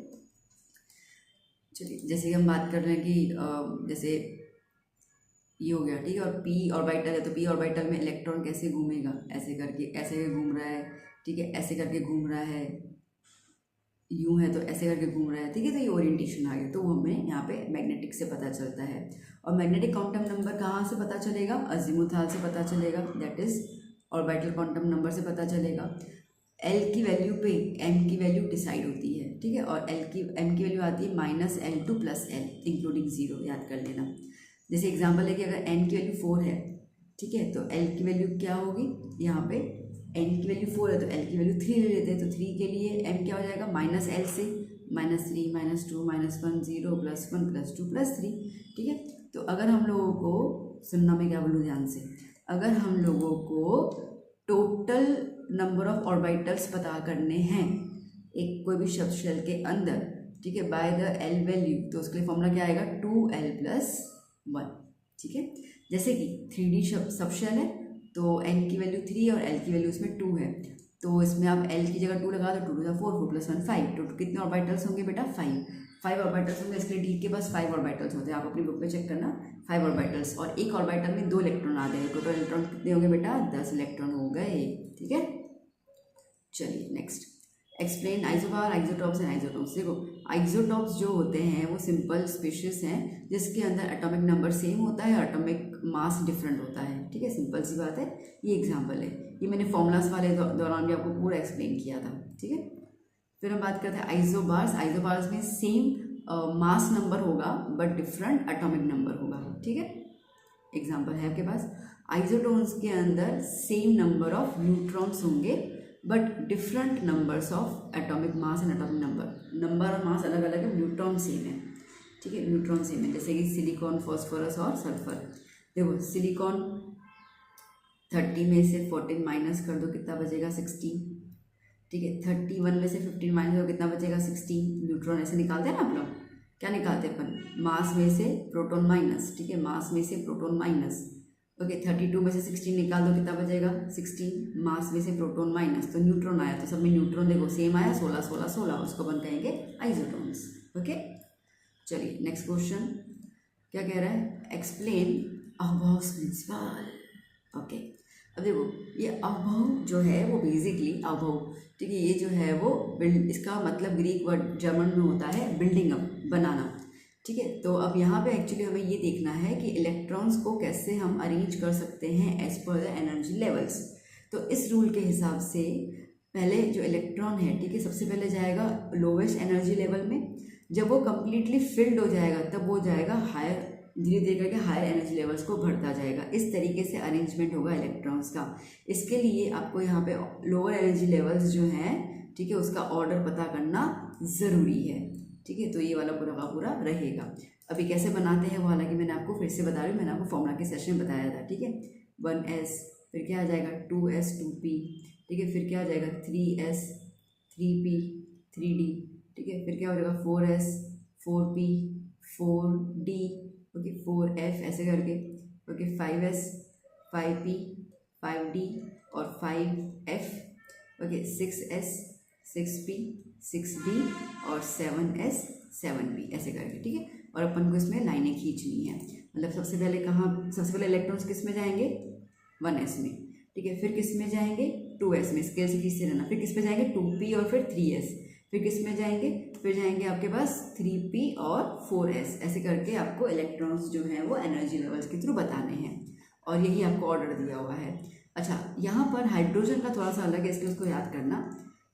Speaker 1: चलिए जैसे कि हम बात कर रहे हैं कि जैसे ये हो गया, ठीक है, और पी ऑर्बिटल है तो पी ऑर्बिटल में इलेक्ट्रॉन कैसे घूमेगा, ऐसे करके, ऐसे घूम रहा है, ठीक है, ऐसे करके घूम रहा है, यूं है तो ऐसे करके घूम रहा है, ठीक है, तो ये ओरिएंटेशन आ गया, तो वो हमें यहाँ पे मैग्नेटिक से पता चलता है। और मैग्नेटिक क्वांटम नंबर कहाँ से पता चलेगा, अजीमुथाल से पता चलेगा, that is orbital quantum number से पता चलेगा। एल की वैल्यू पे एम की वैल्यू डिसाइड होती है, ठीक है, और एम की वैल्यू आती है -L2 + L इंक्लूडिंग 0, याद कर लेना। जैसे एग्जांपल है कि अगर n की वैल्यू 4 है, ठीक है, तो l की वैल्यू क्या होगी, यहाँ पे n की वैल्यू 4 है तो l की वैल्यू 3 ले लेते हैं, तो 3 के लिए m क्या हो जाएगा, -L से -3 -2 -1 0 +1 +2 +3, ठीक है। तो अगर हम लोगों को, सुनना में क्या बोलूँ ध्यान से, अगर हम लोगों को टोटल नंबर ऑफ ऑर्बिटल्स पता करने हैं एक कोई भी सबशेल के अंदर, ठीक है, बाय द l वैल्यू, तो उसके लिए फॉर्मूला क्या आएगा, 2l + 1, ठीक है। जैसे कि 3D सबशेल है तो n की वैल्यू 3 और l की वैल्यू इसमें 2 है, तो इसमें आप l की जगह 2 लगा दो, 2 × 4, 4 + 1 5, तो कितने ऑर्बिटल्स होंगे बेटा, 5 ऑर्बिटल्स होंगे। इसके लिए डी के पास 5 ऑर्बिटल्स होते हैं, आप अपनी बुक में चेक करना, 5 ऑर्बिटल्स, और एक ऑर्बिटल में 2 इलेक्ट्रॉन आते हैं, टोटल इलेक्ट्रॉन कितने होंगे बेटा, 10 इलेक्ट्रॉन हो गए, ठीक है। चलिए next, explain isobar, isotopes and isotones. देखो आइसोटॉप्स जो होते हैं वो सिंपल स्पीशीज हैं जिसके अंदर एटॉमिक नंबर सेम होता है, एटॉमिक मास डिफरेंट होता है, ठीक है, सिंपल सी बात है। ये एग्जांपल है, ये मैंने फॉर्मूलाज वाले दौरान भी आपको पूरा एक्सप्लेन किया था, ठीक है। फिर हम बात करते हैं आइसोबार्स। आइसोबार्स में सेम मास नंबर होगा बट डिफरेंट एटॉमिक नंबर होगा, ठीक है। एग्जाम्पल है आपके पास, आइसोटोन्स के अंदर सेम नंबर ऑफ न्यूट्रॉन्स होंगे but different numbers of atomic mass and atomic number और मास अलग अलग है, न्यूट्रॉन सेम है, ठीक है, न्यूट्रॉन सेम है। जैसे कि सिलिकॉन, फॉस्फोरस और सल्फर। देखो सिलिकॉन 30 में से 14 माइनस कर दो, कितना बचेगा, 16, ठीक है। 31 में से 15 माइनस करो, कितना बचेगा, 16। न्यूट्रॉन ऐसे निकालते हैं ना आप लोग, क्या निकालते हैं अपन, मास में से प्रोटॉन माइनस, ठीक है, मास में से प्रोटॉन माइनस। ओके, 32 में से 16 निकाल दो, कितना बचेगा, 16, मास में से प्रोटॉन माइनस, तो न्यूट्रॉन आया, तो सब में न्यूट्रॉन देखो सेम आया, 16 16 16, उसको अपन कहेंगे आइसोटोन्स। ओके, चलिए नेक्स्ट क्वेश्चन क्या कह रहा है, एक्सप्लेन अबॉव्स प्रिंसिपल। ओके, अब देखो ये अबव जो है वो बेसिकली अबव, ठीक है, ये जो है वो इसका मतलब ग्रीक वर्ड जर्मन में होता है बिल्डिंग अप, बनाना, ठीक है। तो अब यहाँ पे एक्चुअली हमें ये देखना है कि इलेक्ट्रॉन्स को कैसे हम अरेंज कर सकते हैं as per the energy levels. तो इस रूल के हिसाब से पहले जो इलेक्ट्रॉन है, ठीक है, सबसे पहले जाएगा लोवेस्ट एनर्जी लेवल में, जब वो कम्प्लीटली फिल्ड हो जाएगा तब वो जाएगा हायर, धीरे धीरे करके हायर एनर्जी लेवल्स को बढ़ता जाएगा। इस तरीके से अरेंजमेंट होगा इलेक्ट्रॉन्स का। इसके लिए आपको यहाँ पे लोअर एनर्जी लेवल्स जो हैं, ठीक है, उसका ऑर्डर पता करना ज़रूरी है, ठीक है। तो ये वाला पूरा का पूरा रहेगा। अभी कैसे बनाते हैं वो हालांकि मैंने आपको फिर से बता रही हूँ, मैंने आपको फॉर्मूला के सेशन में बताया था, ठीक है। 1s, फिर क्या आ जाएगा 2s 2p, ठीक है, फिर क्या आ जाएगा 3s 3p 3d, ठीक है, फिर क्या हो जाएगा 4s 4p 4d, okay, 4f ऐसे करके, ओके, 5s 5p 5d और 5f, okay, 6s 6p 6d और 7s 7p ऐसे करके, ठीक है। और अपन को इसमें लाइनें खींचनी है, मतलब सबसे पहले कहाँ, सबसे पहले इलेक्ट्रॉन्स किस में जाएंगे, 1s में, ठीक है, फिर किस में जाएंगे 2s में, स्केल से खींचते रहना, फिर किस में जाएंगे 2p और फिर 3s, फिर किस में जाएंगे, फिर जाएंगे आपके पास 3p और 4s, ऐसे करके आपको इलेक्ट्रॉन्स जो हैं वो एनर्जी लेवल्स के थ्रू बताने हैं, और यही आपको ऑर्डर दिया हुआ है। अच्छा, यहाँ पर हाइड्रोजन का थोड़ा सा अलग है, इसलिए उसको याद करना।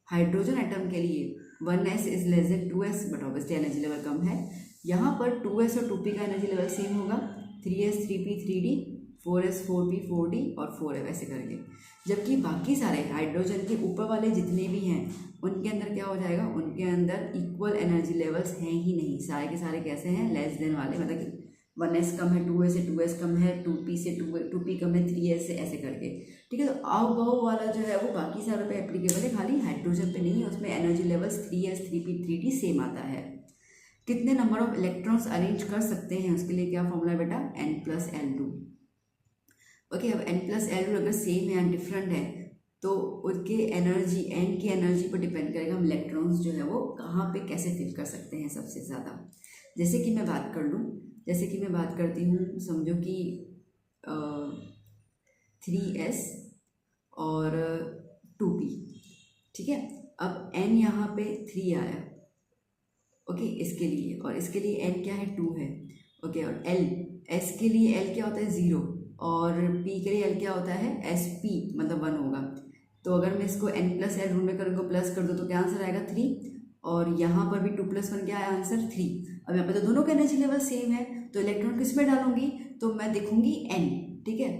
Speaker 1: हाइड्रोजन एटम के लिए 1s is less than 2s, but obviously energy level कम है। यहाँ पर 2s और 2p का एनर्जी लेवल सेम होगा, 3s 3p 3d 4s 4p 4d और 4f ऐसे करके। जबकि बाकी सारे हाइड्रोजन के ऊपर वाले जितने भी हैं उनके अंदर क्या हो जाएगा, उनके अंदर इक्वल एनर्जी लेवल्स हैं ही नहीं, सारे के सारे कैसे हैं, लेस देन वाले, मतलब कि 1s कम है 2a से, 2s कम है 2p से, 2p कम है 3s से, ऐसे करके। ठीक है, तो अब वाला जो है वो बाकी सारे पे एप्लीकेबल है, खाली हाइड्रोजन पे नहीं है। उसमें energy levels 3s 3p 3d same आता है। कितने नंबर ऑफ इलेक्ट्रॉन्स अरेंज कर सकते हैं, उसके लिए क्या फॉर्मूला है बेटा, n+l2। ओके, अब n+l2 अगर सेम है या डिफरेंट है तो उसके एनर्जी, n की एनर्जी पर डिपेंड करेगा हम इलेक्ट्रॉन्स जो है वो कहाँ पे कैसे फिल कर सकते हैं सबसे ज़्यादा। जैसे कि मैं बात कर लूँ, जैसे कि मैं बात करती हूँ, समझो कि 3s और 2p। ठीक है, अब n यहाँ पे 3 आया, ओके, इसके लिए, और इसके लिए n क्या है, 2 है। ओके, और s के लिए l क्या होता है, 0, और p के लिए l क्या होता है, sp, मतलब 1 होगा। तो अगर मैं इसको n+l रूल में करूँगा, प्लस कर दूँ तो क्या आंसर आएगा, 3, और यहाँ पर भी 2+1 क्या है आंसर, 3। अब यहाँ पे तो दोनों का एनर्जी लेवल सेम है, तो इलेक्ट्रॉन किस में डालूंगी, तो मैं देखूंगी n। ठीक है,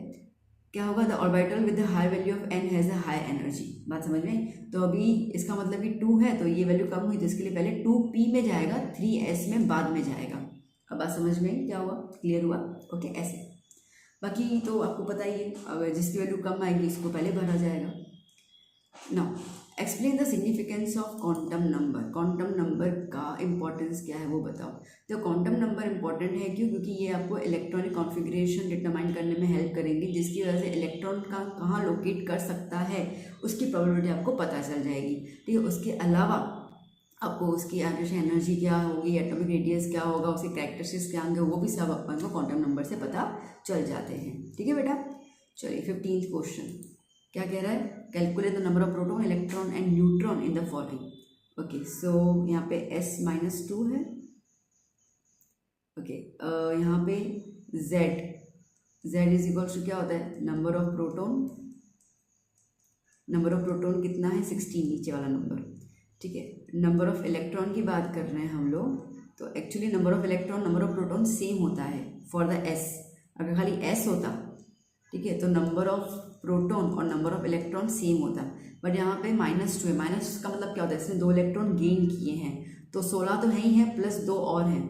Speaker 1: क्या होगा, the orbital with the high value of n has a high energy. बात समझ में? तो अभी इसका मतलब कि 2 है तो ये वैल्यू कम हुई, तो इसके लिए पहले 2p में जाएगा, 3s में बाद में जाएगा। अब बात समझ में क्या हुआ, क्लियर हुआ? ओके, ऐसे। बाकी तो आपको पता ही है, अगर जिसकी वैल्यू कम आएगी इसको पहले भरा जाएगा। Now explain the significance of quantum number. Quantum number का इंपॉर्टेंस क्या है वो बताओ। तो क्वांटम नंबर इंपॉर्टेंट है क्यों? क्योंकि ये आपको इलेक्ट्रॉनिक कॉन्फ़िगरेशन डिटरमाइन करने में हेल्प करेंगी, जिसकी वजह से इलेक्ट्रॉन का कहाँ लोकेट कर सकता है उसकी प्रोबेबिलिटी आपको पता चल जाएगी। ठीक है, उसके अलावा आपको उसकी एनर्जी क्या होगी, एटॉमिक रेडियस क्या होगा, उसके कैरेक्टरिस्टिक्स क्या होंगे, वो भी सब अपन को क्वांटम नंबर से पता चल जाते हैं। ठीक है बेटा, चलिए 15th क्वेश्चन क्या कह रहा है, calculate the number of proton, electron and neutron in the following. Okay, so यहाँ पे s-2 है। ओके, यहाँ पे z इज इक्वल टू क्या होता है, number of proton. Number of proton कितना है, 16, नीचे वाला नंबर। ठीक है, नंबर ऑफ इलेक्ट्रॉन की बात कर रहे हैं हम लोग, तो actually number of electron number of proton same होता है फॉर द s। अगर खाली s होता, ठीक है, तो नंबर ऑफ प्रोटॉन और नंबर ऑफ इलेक्ट्रॉन सेम होता, बट यहाँ पे -2 है। माइनस का मतलब क्या होता है, इसने 2 इलेक्ट्रॉन गेन किए हैं, तो 16 तो है ही है प्लस 2 और हैं।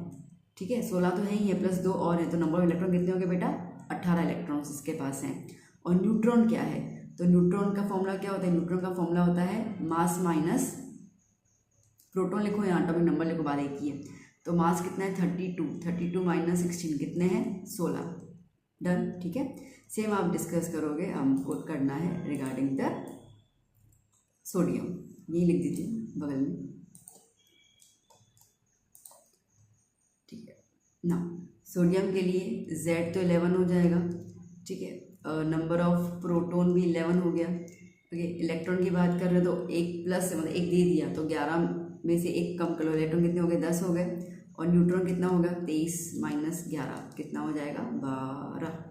Speaker 1: ठीक है, 16 तो है ही है प्लस 2 और हैं, तो नंबर ऑफ इलेक्ट्रॉन कितने होंगे बेटा, 18 इलेक्ट्रॉन्स इसके पास हैं। और न्यूट्रॉन क्या है, तो न्यूट्रॉन का फॉर्मूला क्या होता है, न्यूट्रॉन का फॉर्मूला होता है मास माइनस प्रोटॉन लिखो या एटॉमिक नंबर लिखो, बात एक ही है। तो मास कितना है, 32 माइनस 16 कितने हैं, 16। डन। ठीक है, सेम आप डिस्कस करोगे, हमको करना है रिगार्डिंग द सोडियम, ये लिख दीजिए बगल में। ठीक है ना, सोडियम के लिए Z तो 11 हो जाएगा। ठीक है, नंबर ऑफ प्रोटॉन भी 11 हो गया। ओके, इलेक्ट्रॉन की बात कर रहे हो तो 1 प्लस मतलब 1 दे दिया, तो 11 में से 1 कम कर लो, इलेक्ट्रॉन कितने हो गए, 10 हो गए। और न्यूट्रॉन कितना होगा, 23 माइनस 11 कितना हो जाएगा, 12।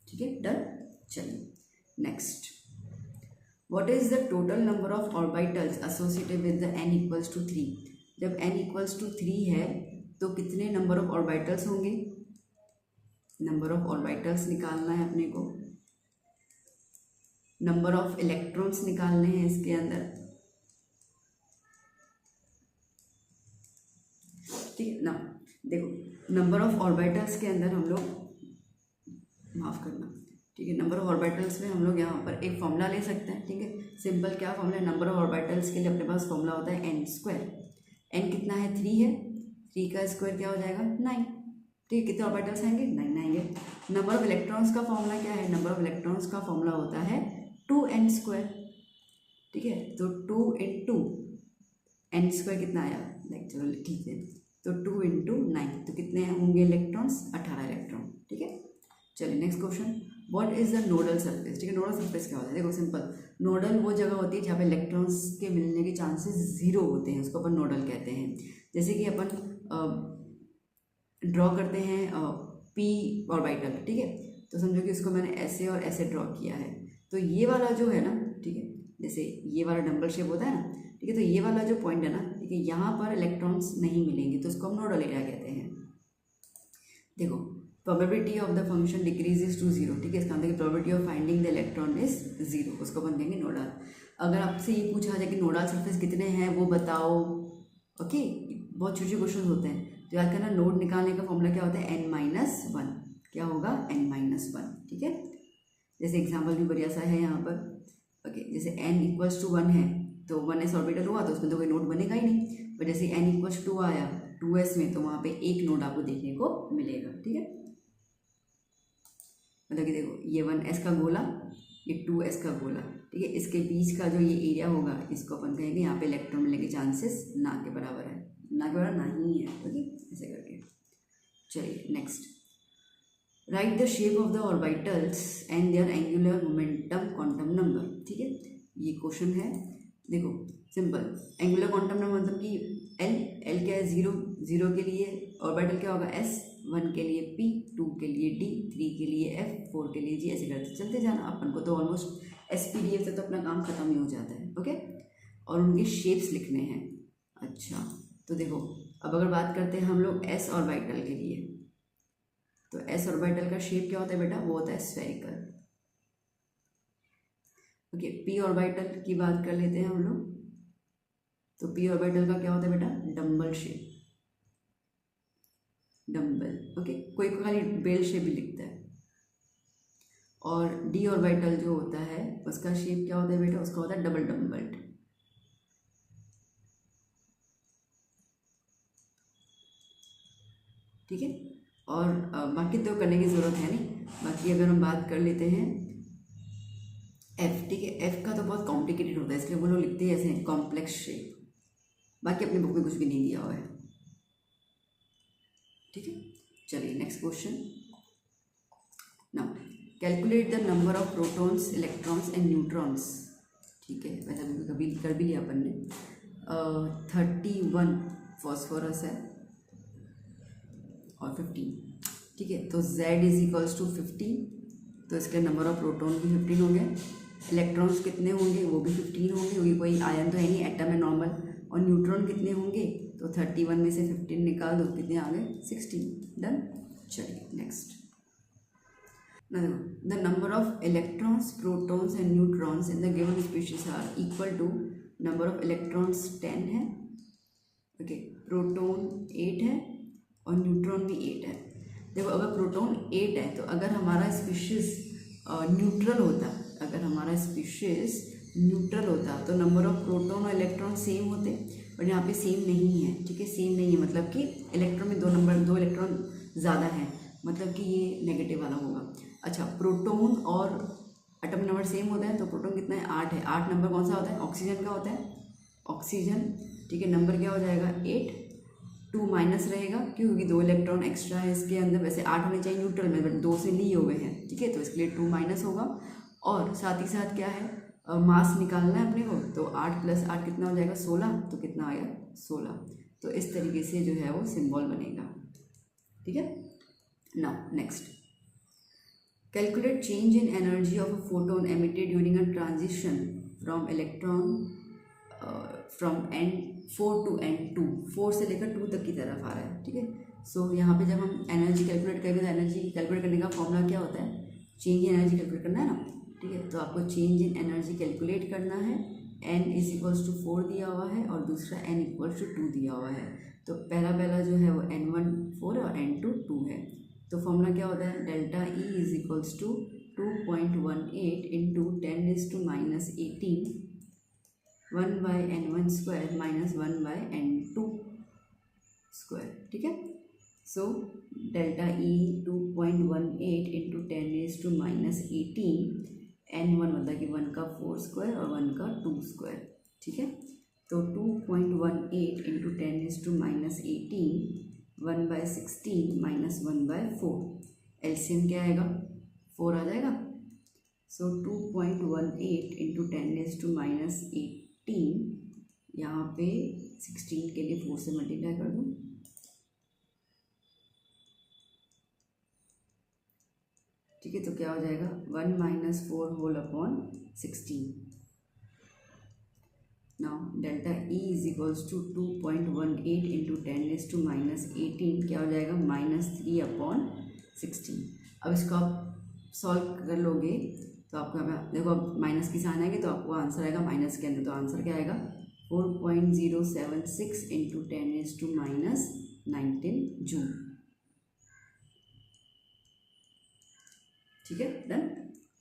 Speaker 1: ठीक है, डन। चलिए next, what is the total number of orbitals associated with the n equals to 3। जब n इक्वल्स टू 3 है तो कितने नंबर ऑफ ऑर्बिटल्स होंगे, नंबर ऑफ ऑर्बिटल्स निकालना है अपने को, नंबर ऑफ इलेक्ट्रॉन्स निकालने हैं इसके अंदर। ठीक है ना, देखो नंबर ऑफ ऑर्बिटल्स के अंदर हम लोग, माफ़ करना, ठीक है, नंबर ऑफ ऑर्बिटल्स में हम लोग यहाँ पर एक फॉर्मूला ले सकते हैं। ठीक है, सिंपल क्या फॉर्मूला है, नंबर ऑफ ऑर्बिटल्स के लिए अपने पास फॉर्मूला होता है n²। n कितना है, 3 है, 3 का स्क्वायर क्या हो जाएगा, 9। ठीक है, कितने ऑर्बिटल्स आएंगे, 9 आएंगे। नंबर ऑफ इलेक्ट्रॉन्स का फॉर्मूला क्या है, नंबर ऑफ इलेक्ट्रॉन्स का फॉर्मूला होता है 2n²। ठीक है, तो 2 × n² कितना आया, लाइक चलो लिख लेते हैं, तो 2 × 9, तो कितने होंगे इलेक्ट्रॉन्स, 18 इलेक्ट्रॉन। ठीक है, चलिए next question, what is the nodal surface. ठीक है, नोडल सरफेस क्या होता है, देखो सिंपल, नोडल वो जगह होती है जहाँ पे इलेक्ट्रॉन्स के मिलने के चांसेस 0 होते हैं, उसको अपन नोडल कहते हैं। जैसे कि अपन ड्रॉ करते हैं p ऑर्बिटल। ठीक है, तो समझो कि उसको मैंने ऐसे और ऐसे ड्रॉ किया है, तो ये वाला जो है ना, ठीक है, जैसे ये वाला डंबल शेप होता है ना, ठीक है, तो ये वाला जो पॉइंट है ना, ठीक है, यहाँ पर इलेक्ट्रॉन्स नहीं मिलेंगे, तो उसको हम नोडल एरिया कहते हैं। देखो, probability of the function decreases to 0। ठीक है, इसका मतलब probability of finding the electron is 0, उसको अपन कहेंगे नोडल। अगर आपसे ये पूछा जाए कि नोडल सरफेस कितने हैं वो बताओ, ओके, बहुत छोटे क्वेश्चन होते हैं, तो याद करना नोड निकालने का फॉर्मूला क्या होता है, n-1। क्या होगा, n-1, ठीक है। जैसे एग्जाम्पल भी बढ़िया सा है यहाँ पर, ओके। जैसे n=1 है तो 1s ऑर्बिटल हुआ तो उसमें तो कोई नोड बनेगा ही नहीं, पर जैसे n=2 आया 2s में तो वहाँ पे एक नोड आपको देखने को मिलेगा, ठीक है। मतलब कि देखो ये 1s का गोला, ये 2s का गोला, ठीक है। इसके बीच का जो ये एरिया होगा इसको अपन कहेंगे यहाँ पे इलेक्ट्रॉन मिलने के चांसेस ना के बराबर है, ना के बराबर नहीं है, ओके। ऐसे करके चलिए next, write the shape of the orbitals and their angular momentum quantum number, ठीक है। ये क्वेश्चन है, देखो सिंपल। एंगुलर क्वांटम नंबर मतलब कि एल क्या है, 0 के लिए ऑर्बिटल क्या होगा s, 1 के लिए p, 2 के लिए d, 3 के लिए f, 4 के लिए g, ऐसे करते चलते जाना। अपन को तो ऑलमोस्ट SPDF से तो अपना काम खत्म ही हो जाता है, ओके। और उनके शेप्स लिखने हैं। अच्छा तो देखो अब अगर बात करते हैं हम लोग s ऑर्बिटल के लिए, तो s ऑर्बिटल का शेप क्या होता है बेटा, वो होता है स्फेरिकल, ओके। p ऑर्बिटल की बात कर लेते हैं हम लोग, तो p ऑर्बिटल का क्या होता है बेटा, डम्बल शेप, डम्बल, ओके। कोई खाली बेल शेप भी लिखता है। और d ऑर्बिटल जो होता है उसका शेप क्या होता है बेटा, उसका होता है डबल डम्बल्ड, ठीक है। और बाकी तो करने की ज़रूरत है नहीं। बाकी अगर हम बात कर लेते हैं f, ठीक है। f का तो बहुत कॉम्प्लिकेटेड होता है, इसलिए वो लोग लिखते हैं ऐसे कॉम्प्लेक्स शेप। बाकी अपनी बुक में कुछ भी नहीं दिया हुआ है, ठीक है। चलिए next question, now calculate the number of protons, electrons and neutrons, ठीक है। वैसे कभी कर भी लिया अपन ने। 31 फॉस्फोरस है और 15, ठीक है। तो Z = 15, तो इसके नंबर ऑफ प्रोटॉन भी 15 हो गए। इलेक्ट्रॉन्स कितने होंगे, वो भी 15 होंगे, क्योंकि कोई आयन तो है नहीं, एटम है नॉर्मल। और न्यूट्रॉन कितने होंगे, तो 31 में से 15 निकाल दो, कितने आ गए, 16, डन। चलिए next, the number of electrons, protons and neutrons in the given species are equal to, number of electrons 10 है, ओके। प्रोटॉन 8 है और न्यूट्रॉन भी 8 है। देखो अगर प्रोटॉन 8 है तो अगर हमारा स्पीशीज न्यूट्रल होता, अगर हमारा स्पीशीज न्यूट्रल होता तो नंबर ऑफ प्रोटॉन और इलेक्ट्रॉन सेम होते, पर यहाँ पे सेम नहीं है, ठीक है। सेम नहीं है मतलब कि इलेक्ट्रॉन में दो इलेक्ट्रॉन ज़्यादा है, मतलब कि ये नेगेटिव वाला होगा। अच्छा, प्रोटॉन और एटम नंबर सेम होता है, तो प्रोटॉन कितना है, 8 है। 8 नंबर कौन सा होता है, ऑक्सीजन का होता है, ऑक्सीजन, ठीक है। नंबर क्या हो जाएगा, 8, 2 माइनस रहेगा, क्योंकि 2 इलेक्ट्रॉन एक्स्ट्रा है इसके अंदर। वैसे 8 होने चाहिए न्यूट्रल में, बट 2 से लिए हुए हैं, ठीक है, तो इसके लिए 2 माइनस होगा। और साथ ही साथ क्या है, मास निकालना है अपने को, तो 8 + 8 कितना हो जाएगा, 16, तो कितना आएगा, 16। तो इस तरीके से जो है वो सिंबल बनेगा, ठीक है। Now next, calculate change in energy of a photon emitted during a transition from electron from N4 to N2, 4 से लेकर 2 तक की तरफ आ रहा है, ठीक है। सो यहाँ पे जब हम एनर्जी कैलकुलेट करेंगे तो एनर्जी कैलकुलेट करने का फॉर्मूला क्या होता है, चेंज इन एनर्जी कैलकुलेट करना है ना, ठीक है। तो आपको चेंज इन एनर्जी कैलकुलेट करना है। n = 4 दिया हुआ है और दूसरा n = 2 दिया हुआ है। तो पहला जो है वो n1 4 और n2 2 है। तो फॉर्मूला क्या होता है, डेल्टा E = 2.18 × 10⁻⁻18 1/n1² - 1/n2², ठीक है। सो डेल्टा E 2.18 × 10⁻⁻18, n1 मतलब कि 1 का 4² और 1 का 2², ठीक है। तो 2.18 × 10⁻⁻18 1/16 - 1/4, एलसीएम क्या आएगा, 4 आ जाएगा। सो 2.18 × 10⁻⁻18, यहाँ पे 16 के लिए 4 से मल्टीप्लाई कर दूँ, ठीक है। तो क्या हो जाएगा, 1 - 4 होल / 16। नाउ डेल्टा E = 2.18 × 10⁻⁻18 क्या हो जाएगा, -3/16। अब इसको आप सॉल्व कर लोगे तो आपको यहाँ पे देखो, अब माइनस की साइन आएगी तो आपको आंसर आएगा माइनस के अंदर। तो आंसर क्या आएगा, 4.076 × 19 जूल। ठीक है, डन।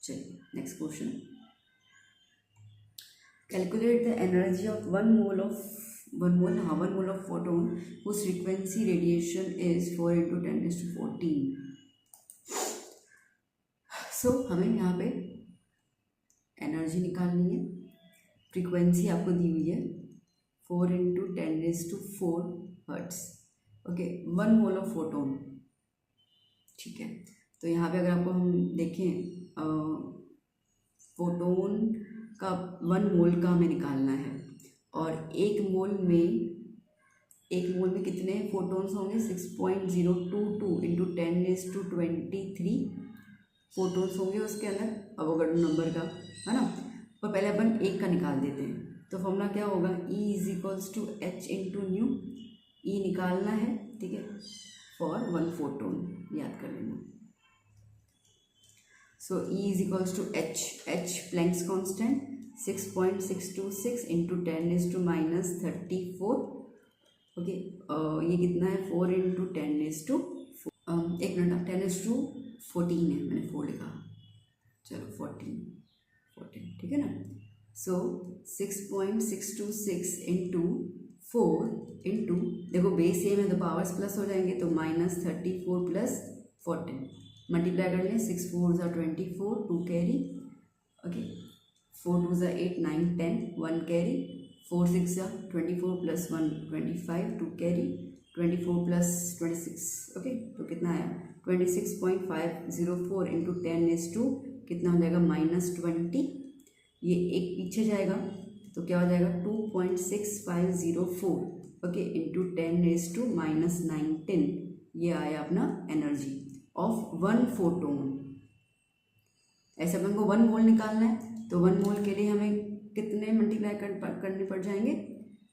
Speaker 1: चलिए next question, calculate the energy of one mole of photon whose frequency radiation is 4 × 10⁻14। सो हमें यहाँ पे एनर्जी निकालनी है, फ्रीक्वेंसी आपको दी हुई है 4 × 10⁻4 hertz. Okay, 1 mole of photon. ठीक है, तो यहाँ पे अगर आपको हम देखें फोटोन का 1 मोल का हमें निकालना है, और एक मोल में कितने फोटोन्स होंगे? 6.022 × 10⁻23 फोटोन्स होंगे उसके अंदर, अवोगाड्रो नंबर का, है ना। तो पहले अपन एक का निकाल देते हैं, तो फॉर्मूला क्या होगा? E = h × new. E निकालना है, ठीक है, फॉर 1 फोटोन, याद कर लेना। सो E = h Planck's constant 6.626 × 10⁻34। Okay, ये कितना है? 4 × 10⁻4। एक मिनट, 10⁻14 है, मैंने 4 लिखा, चलो 14, ठीक है ना। सो 6.626 × 4 × देखो बेस सेम है तो पावर्स प्लस हो जाएंगे, तो -34 + 14 मल्टीप्लाई कर लें। 6 4 = 24, 2 carry. Okay, 4 2 = 8, 9 10, 1 carry. 4 6 = 24 + 1 25, 2 carry. 24 + 26, okay, तो कितना आया? 26.504 × 10⁻2 कितना हो जाएगा? -20। ये एक पीछे जाएगा तो क्या हो जाएगा? 2.6504, ओके, × 10⁻2 -19। ये आया अपना एनर्जी ऑफ 1 फोटोन। ऐसे अपन को 1 मोल निकालना है, तो 1 मोल के लिए हमें कितने मल्टीप्लाई करने पड़ जाएंगे?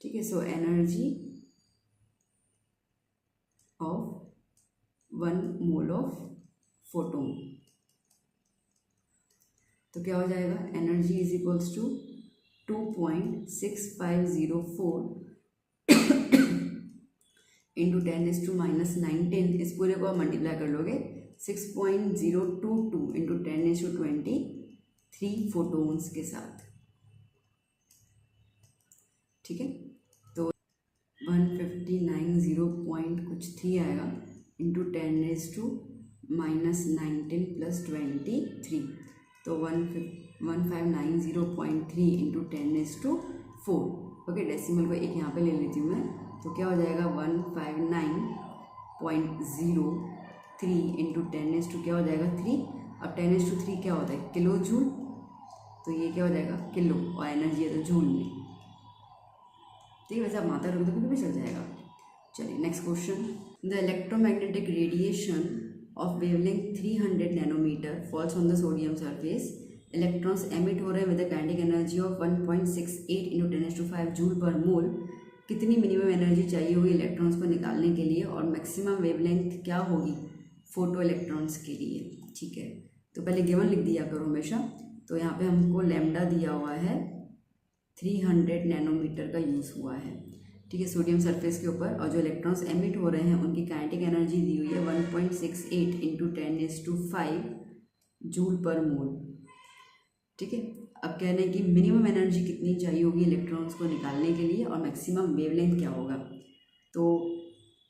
Speaker 1: ठीक है, so energy of 1 mole of photon, तो क्या हो जाएगा? एनर्जी = 2.6504 × 10⁻19। इस पूरे को आप मल्टीप्लाई कर लोगे 6.022 × 10⁻23 फोटोन्स के साथ। ठीक है, तो 159 पॉइंट कुछ 3 आएगा × 10⁻19 + 23, तो 1590.3 × 10⁻4। ओके, डेसिमल को एक यहाँ पे ले लेती हूँ मैं, तो क्या हो जाएगा? 159.03 × 10⁻, क्या हो जाएगा? 3। अब 10⁻3 क्या होता है? किलो जूल, तो ये क्या हो जाएगा? किलो, और एनर्जी है तो जूल में। ठीक है, वैसे आप मात्रा रख दोगे तो भी चल जाएगा। चलिए next question, the electromagnetic radiation of wavelength 300 nanometer falls on the sodium surface. Electrons emit हो रहे हैं with the kinetic energy of 1.68 × 10⁻5 joule per mole. कितनी मिनिमम एनर्जी चाहिए होगी इलेक्ट्रॉन्स को निकालने के लिए, और मैक्सिमम वेवलेंथ क्या होगी फोटो इलेक्ट्रॉन्स के लिए? ठीक है, तो पहले गिवन लिख दिया करो हमेशा। तो यहाँ पे हमको लैम्डा दिया हुआ है 300 नैनोमीटर का यूज़ हुआ है, ठीक है, सोडियम सरफेस के ऊपर, और जो इलेक्ट्रॉन्स एमिट हो रहे हैं उनकी काइनेटिक एनर्जी दी हुई है 1.68 × 10⁻5 जूल पर मोल। ठीक है, अब कह रहे हैं कि मिनिमम एनर्जी कितनी चाहिए होगी इलेक्ट्रॉन्स को निकालने के लिए, और मैक्सिमम वेवलेंथ क्या होगा? तो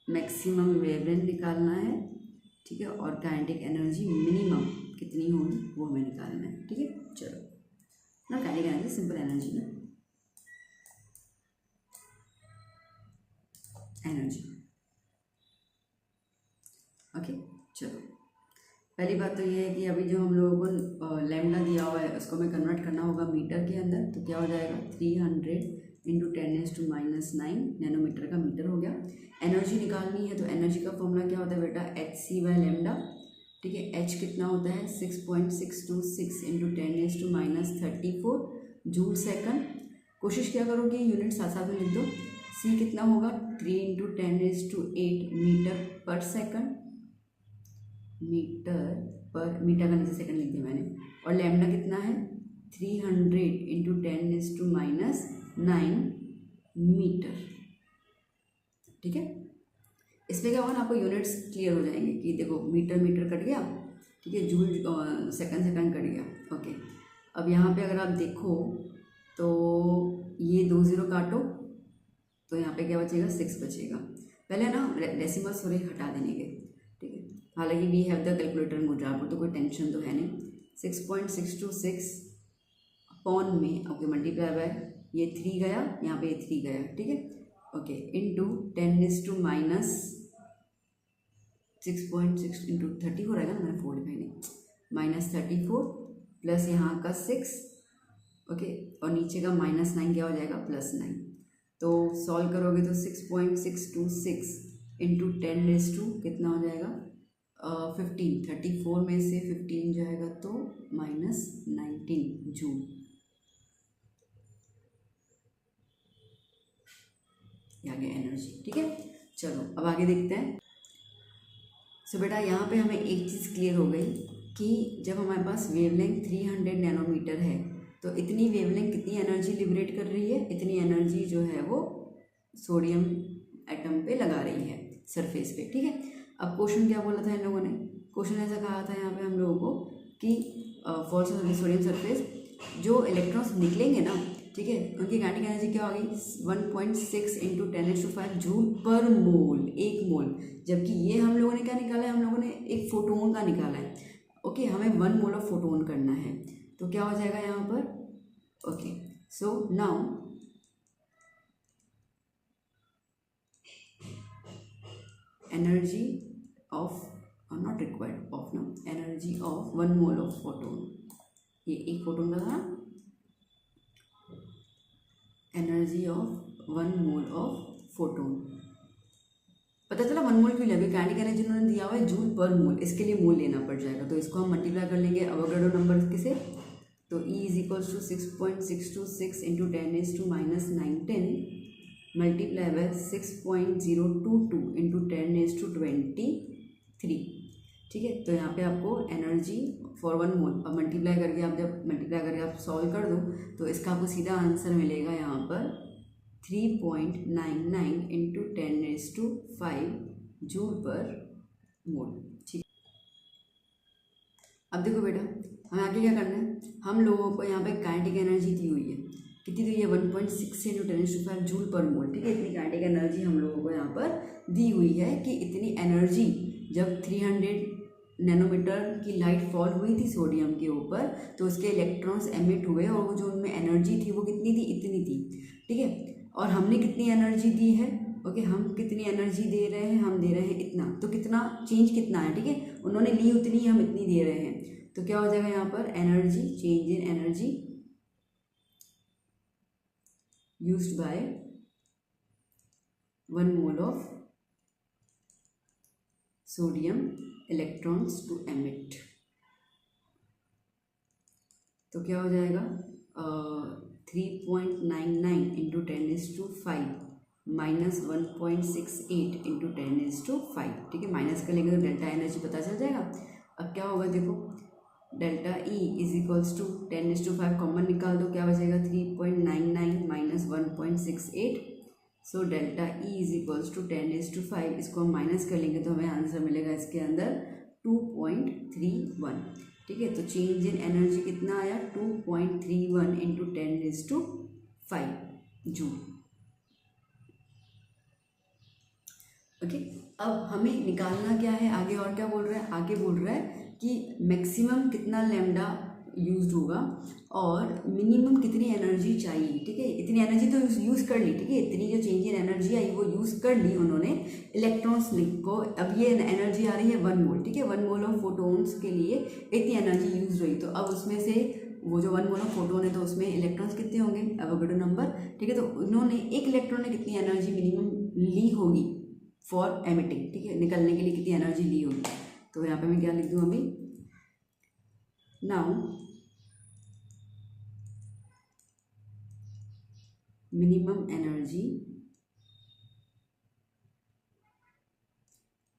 Speaker 1: मैक्सिमम वेवलेंथ निकालना है, ठीक है, और काइनेटिक एनर्जी मिनिमम कितनी होगी वो हमें निकालना है। ठीक है, चलो ना, काइनेटिक एनर्जी सिंपल एनर्जी ना, एनर्जी। ओके, चलो पहली बात तो ये है कि अभी जो हम लोगों को लैम्डा दिया हुआ है उसको हमें कन्वर्ट करना होगा मीटर के अंदर, तो क्या हो जाएगा? 300 × 10⁻⁹ नैनोमीटर का मीटर हो गया। एनर्जी निकालनी है, तो एनर्जी का फॉर्मूला क्या होता है बेटा? hc/λ। ठीक है, h कितना होता है? 6.626 × 10⁻34 जूल सेकंड। कोशिश क्या करो कि यूनिट साथ साथ में लिख दो। c कितना होगा? 3 × 10⁸ मीटर पर सेकंड, मीटर का नीचे सेकंड लिख दिया मैंने। और लैम्डा कितना है? 300 × 10⁻9 मीटर। ठीक है, इसमें क्या होगा ना, आपको यूनिट्स क्लियर हो जाएंगे कि देखो मीटर मीटर कट गया, ठीक है, जूल सेकंड सेकंड कट गया। ओके, अब यहाँ पे अगर आप देखो तो ये 2 0 काटो तो यहाँ पे क्या बचेगा, 6 बचेगा। पहले ना डेसिमल्स थोड़े हटा देने के, ठीक है। हालांकि वी हैव द कैलकुलेटर इन गुजरात, तो कोई टेंशन तो है नहीं। 6.626 अपॉन में, ओके, मल्टीप्लाई बाय ये 3 गया, यहाँ पे ये 3 गया, ठीक है। ओके, इंटू 10⁻⁻6.6 इंटू 34 आएगा ना, मैंने 4 लिखा नहीं, -34 प्लस यहाँ का 6, ओके, और नीचे का -9 क्या हो जाएगा, +9। तो सॉल्व करोगे तो 6.626 इंटू 10⁻, कितना हो जाएगा, 15। 34 में से 15 जाएगा तो -19 जूल। आ गया एनर्जी, ठीक है। चलो अब आगे देखते हैं। सो बेटा यहाँ पे हमें एक चीज़ क्लियर हो गई कि जब हमारे पास वेवलेंथ 300 नैनोमीटर है तो इतनी वेवलेंथ कितनी एनर्जी लिबरेट कर रही है, इतनी एनर्जी जो है वो सोडियम एटम पे लगा रही है सरफेस पे, ठीक है। अब क्वेश्चन क्या बोला था इन लोगों ने, क्वेश्चन ऐसा कहा था यहाँ पे हम लोगों को कि फॉर सोडियम सरफेस जो इलेक्ट्रॉन्स निकलेंगे ना, ठीक है, उनकी काइनेटिक एनर्जी क्या होगी, 1.6 इंटू 10⁻5 जूल पर मोल, 1 मोल। जबकि ये हम लोगों ने क्या निकाला है, हम लोगों ने एक फोटोन का निकाला है। ओके, हमें 1 मोल ऑफ फोटोन करना है, तो क्या हो जाएगा यहाँ पर, okay. So now energy of, not required of ना, energy of 1 mole of photon, ये एक फोटोन का था, energy of 1 mole of photon. पता चला 1 मोल क्यों लगे, काइनेटिक एनर्जी उन्होंने दिया हुआ है जूल पर मोल, इसके लिए मोल लेना पड़ जाएगा, तो इसको हम मल्टीप्लाई कर लेंगे अवोगाड्रो नंबर के से। तो E = 6.626 into 10⁻⁻19 multiply by 6.022 into 10⁻23, ठीक है। तो यहाँ पे आपको एनर्जी फॉर 1 मोल, अब मल्टीप्लाई करके आप जब मल्टीप्लाई करके आप सॉल्व कर दो तो इसका आपको सीधा आंसर मिलेगा यहाँ पर 3.99 इंटू 10⁻5 जूल पर मोल, ठीक। अब देखो बेटा, हमें आगे क्या करना है, हम लोगों को यहाँ पे काइनेटिक एनर्जी दी हुई है, कितनी दी है, 1.6 इंटू 10⁻5 जूल पर मोल, ठीक है। इतनी काइनेटिक एनर्जी हम लोगों को यहाँ पर दी हुई है कि इतनी एनर्जी जब 300 नैनोमीटर की लाइट फॉल हुई थी सोडियम के ऊपर तो उसके इलेक्ट्रॉन्स एमिट हुए और वो जो उनमें एनर्जी थी वो कितनी थी, इतनी थी, ठीक है। और हमने कितनी एनर्जी दी है, ओके, हम कितनी एनर्जी दे रहे हैं, हम दे रहे हैं इतना, तो कितना चेंज कितना है, ठीक है, उन्होंने ली उतनी, हम इतनी दे रहे हैं, तो क्या हो जाएगा यहाँ पर energy, change in energy used by 1 mole of sodium electrons to emit, तो क्या हो जाएगा 3.99 इंटू 10⁻5 माइनस 1.68 इंटू 10⁻5, ठीक है। माइनस करेंगे तो डेल्टा एनर्जी पता चल जाएगा। अब क्या होगा देखो, डेल्टा E = 10⁻5 कॉमन निकाल दो, क्या बचेगा 3.99 माइनस 1.68, सो डेल्टा E = 10⁻5, इसको हम माइनस कर लेंगे तो हमें आंसर मिलेगा इसके अंदर 2.31, ठीक है। तो चेंज इन एनर्जी कितना आया, 2.31 इंटू 10⁻5 जूल, ओके। अब हमें निकालना क्या है आगे, और क्या बोल रहा है, आगे बोल रहा है कि मैक्सिमम कितना लैम्डा यूज्ड होगा और मिनिमम कितनी एनर्जी चाहिए, ठीक है। इतनी एनर्जी तो यूज़ कर ली, ठीक है, इतनी जो चेंज इन एनर्जी आई वो यूज़ कर ली उन्होंने इलेक्ट्रॉन्स को। अब ये एनर्जी आ रही है 1 मोल, ठीक है, 1 मोल ऑफ फोटोन्स के लिए इतनी एनर्जी यूज हुई, तो अब उसमें से वो जो 1 मोल ऑफ फोटोन है तो उसमें इलेक्ट्रॉन्स कितने होंगे, अवोगाड्रो नंबर, ठीक है। तो उन्होंने एक इलेक्ट्रॉन ने कितनी एनर्जी मिनिमम ली होगी फॉर एमिटिंग, ठीक है, निकलने के लिए कितनी एनर्जी ली होगी, तो यहाँ पे मैं क्या लिख दूँ अभी, now minimum energy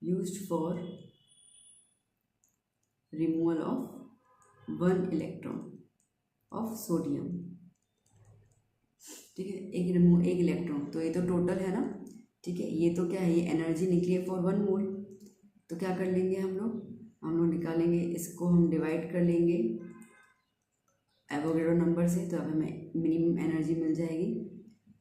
Speaker 1: used for removal of 1 electron of sodium, ठीक है, एक इलेक्ट्रॉन, तो ये तो टोटल है ना, ठीक है। ये तो क्या है, ये एनर्जी निकली है फॉर 1 मोल। तो क्या कर लेंगे हम लोग निकालेंगे, इसको हम डिवाइड कर लेंगे एवोगैड्रो नंबर से, तो अब हमें मिनिमम एनर्जी मिल जाएगी,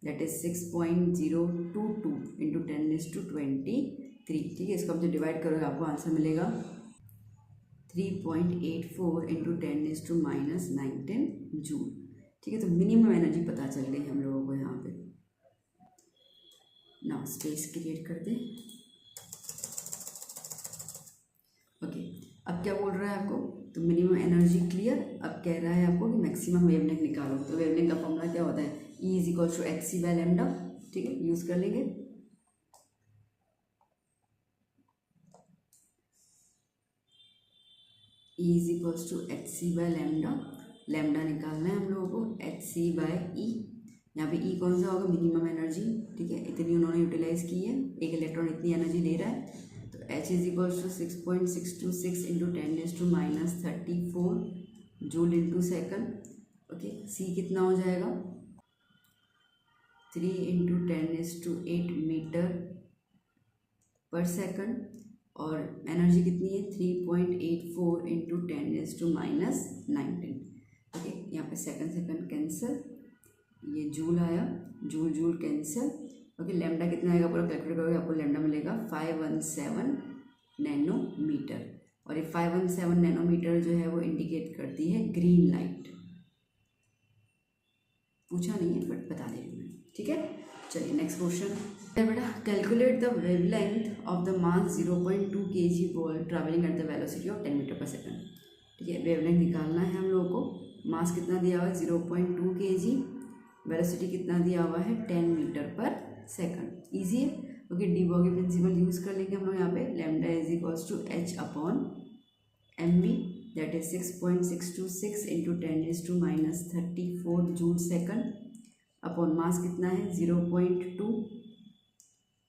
Speaker 1: दैट इज 6.022 इंटू 10⁻23। ठीक है। इसको आप जो डिवाइड करोगे आपको आंसर मिलेगा 3.84 इंटू 10⁻⁻19 जूल। ठीक है। तो मिनिमम एनर्जी पता चल गई हम लोगों को यहाँ पे। ना स्पेस क्रिएट कर दें। ओके, अब क्या बोल रहा है आपको, तो मिनिमम एनर्जी क्लियर। अब कह रहा है आपको कि मैक्सिमम वेवलेंथ निकालो। तो वेवलेंथ का फॉर्मूला क्या होता है, E is equal to hc by lambda. ठीक है, यूज कर लेंगे। E is equal to hc by lambda. Lambda निकालना है हम लोगों को, hc बाय E। यहाँ पे E कौन सा होगा, मिनिमम एनर्जी। ठीक है, इतनी उन्होंने यूटिलाइज की है, एक इलेक्ट्रॉन इतनी एनर्जी ले रहा है। तो H is equal to 6.626 into 10⁻34 joule into second. Okay, C कितना हो जाएगा, 3 इंटू 10⁸ मीटर पर सेकंड। और एनर्जी कितनी है, 3.84 इंटू 10⁻⁻19। ओके, यहाँ पे सेकंड कैंसिल, ये जूल आया, जूल कैंसिल। ओके, लैम्डा कितना आएगा पूरा कैलकुलेट करोगे आपको लैम्डा मिलेगा 517 नैनोमीटर। और ये 517 नैनोमीटर जो है वो इंडिकेट करती है ग्रीन लाइट। पूछा नहीं है बट बता दे रही हूँ मैं। ठीक है, चलिए नेक्स्ट क्वेश्चन है बेटा, calculate the wavelength of the mass 0.2 kg ball travelling at the velocity of 10 metre पर सेकंड। ठीक है, वेवलेंथ निकालना है हम लोगों को। मास कितना दिया हुआ है, 0.2 kg। वेलोसिटी कितना दिया हुआ है, 10 मीटर पर सेकंड। ईजी है। Okay, de Broglie principle use कर लेंगे हम लोग यहाँ पे। Lambda is equals to h upon mv, that is 6.626 into 10⁻⁻34 joule second upon mass कितना है 0.2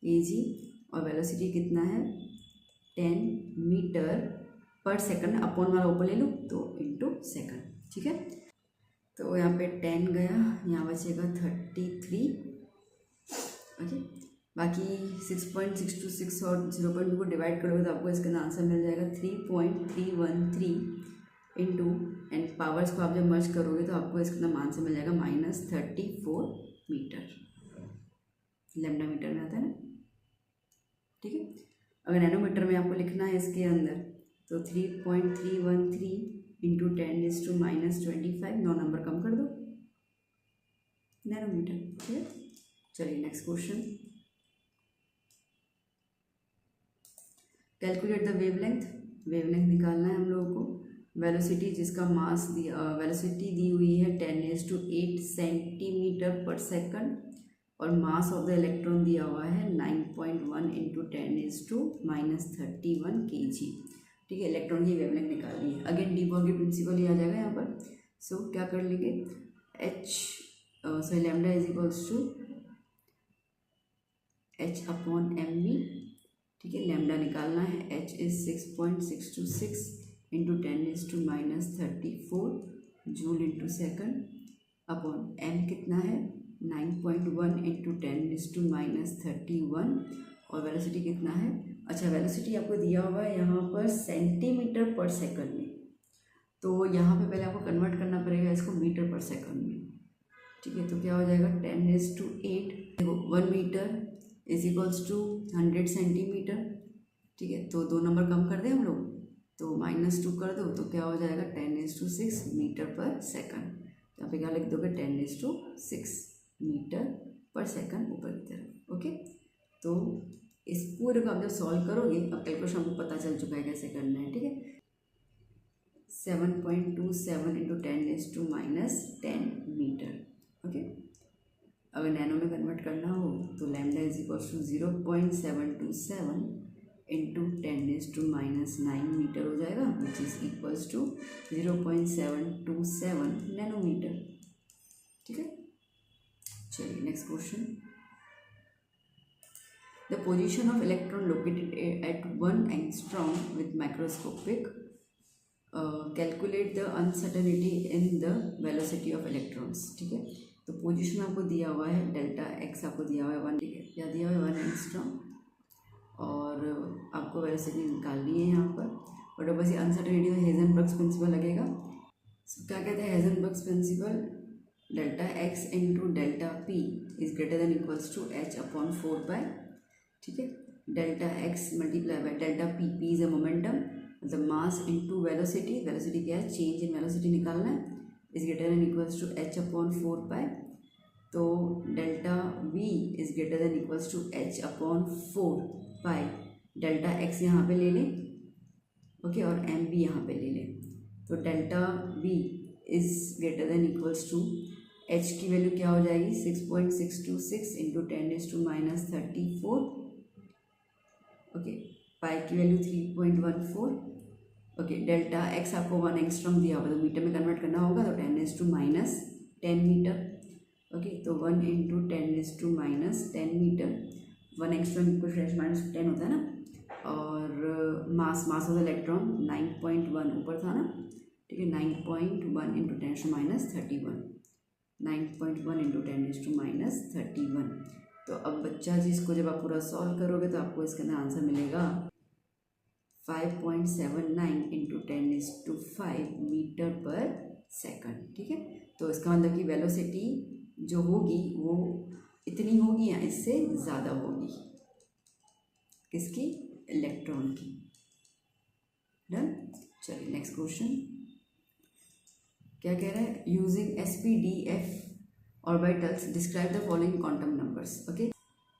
Speaker 1: kg और वेलोसिटी कितना है 10 मीटर पर सेकंड। अपॉन वाला ऊपर ले लूँ तो इंटू सेकंड। ठीक है, तो यहाँ पे 10 गया, यहाँ बचेगा 33। ओके, बाकी 6.626 और 0.2 को डिवाइड करोगे तो आपको इसका आंसर मिल जाएगा 3.313 इंटू, एंड पावर्स को आप जब मर्ज करोगे तो आपको इसका आंसर मिल जाएगा -34 मीटर। लैम्डा मीटर में आता है ना। ठीक है, अगर नैनोमीटर में आपको लिखना है इसके अंदर तो 3.313 इंटू 10⁻⁻25, 9 नंबर कम कर दो, नैनोमीटर। ठीक है, चलिए next question, calculate the wavelength निकालना है हम लोगों को। वेलोसिटी जिसका मास वेलोसिटी दी हुई है 10⁸ सेंटीमीटर पर सेकंड और मास ऑफ द इलेक्ट्रॉन दिया हुआ है 9.1 इंटू 10⁻31 kg। ठीक है, इलेक्ट्रॉन की वेवलेंथ निकालनी है। अगेन डी बॉगी प्रिंसिपल ही आ जाएगा यहाँ पर। सो क्या कर लेंगे, lambda is equals to h upon mv। ठीक है, लैम्डा निकालना है, h is 6.626 into 10⁻34 joule into second upon m कितना है 9.1 इंटू 10⁻31 और वेलोसिटी कितना है, अच्छा वेलोसिटी आपको दिया हुआ है यहाँ पर सेंटीमीटर पर सेकंड में, तो यहाँ पे पहले आपको कन्वर्ट करना पड़ेगा इसको मीटर पर सेकंड में। ठीक है, तो क्या हो जाएगा 10⁸8, देखो 1 metre is equals to 100 centimetre. ठीक है, तो 2 नंबर कम कर दें हम लोग, तो -2 कर दो तो क्या हो जाएगा 10�6 मीटर पर सेकंड। यहाँ पे क्या लिख दोगे 10�6 मीटर पर सेकंड ऊपर की तरफ। ओके, तो इस पूरे को आप जब सॉल्व करोगे, अब कैलकुलेशन आपको पता चल चुका है कैसे करना है। ठीक है, 7.27 इंटू 10⁻10 मीटर। ओके, अगर नैनो में कन्वर्ट करना हो तो lambda is equal to 0.727 into 10⁻9 metre हो जाएगा, which is equals to 0.727 nanometre. ठीक है, चलिए next question, the position of electron located at 1 angstrom with microscopic, calculate the uncertainty in the velocity of electrons. ठीक है, तो पोजीशन आपको दिया हुआ है डेल्टा एक्स आपको दिया हुआ है 1। ठीक है, क्या दिया हुआ है 1 एंगस्ट्रॉम, और आपको वेलोसिटी निकालनी है यहाँ पर। बट बस ये अनसर्टेनिटी तो हेजनबर्ग्स प्रिंसिपल लगेगा। सो क्या कहते हैं Heisenberg's principle, delta x into delta P is greater than equals to H upon 4 pi. ठीक है, delta X multiply by delta P, P is a momentum, मतलब मास इंटू वेलोसिटी, वेलोसिटी क्या है, चेंज इन वेलोसिटी निकालना है, is greater than equals to H upon 4 pi. तो delta v is greater than equals to H upon 4 pi. Delta x यहाँ पे ले लें, ओके, और एम भी यहाँ पे ले लें। तो delta v is greater than equals to h की वैल्यू क्या हो जाएगी 6.626 इंटू 10⁻⁻34, ओके, पाई की वैल्यू 3.14, ओके। डेल्टा एक्स आपको 1 एंगस्ट्रॉम दिया होगा तो मीटर में कन्वर्ट करना होगा, तो 10⁻10 मीटर, ओके। तो 1 इंटू 10⁻10 मीटर, 1 एंगस्ट्रॉम कुछ -10 होता है ना, और मास ऑफ द इलेक्ट्रॉन 9.1 ऊपर था ना, ठीक है, 9.1 इंटू 10⁻31, 9.1 इंटू 10⁻31। तो अब बच्चा जी इसको जब आप पूरा सॉल्व करोगे तो आपको इसके अंदर आंसर मिलेगा 5.79 इंटू 10⁵ मीटर पर सेकंड। ठीक है, तो इसका मतलब कि वेलोसिटी जो होगी वो इतनी होगी या इससे ज़्यादा होगी, किसकी, इलेक्ट्रॉन की। डन। चलिए नेक्स्ट क्वेश्चन क्या कह रहा है, using SPDF orbitals describe the following quantum numbers. Okay,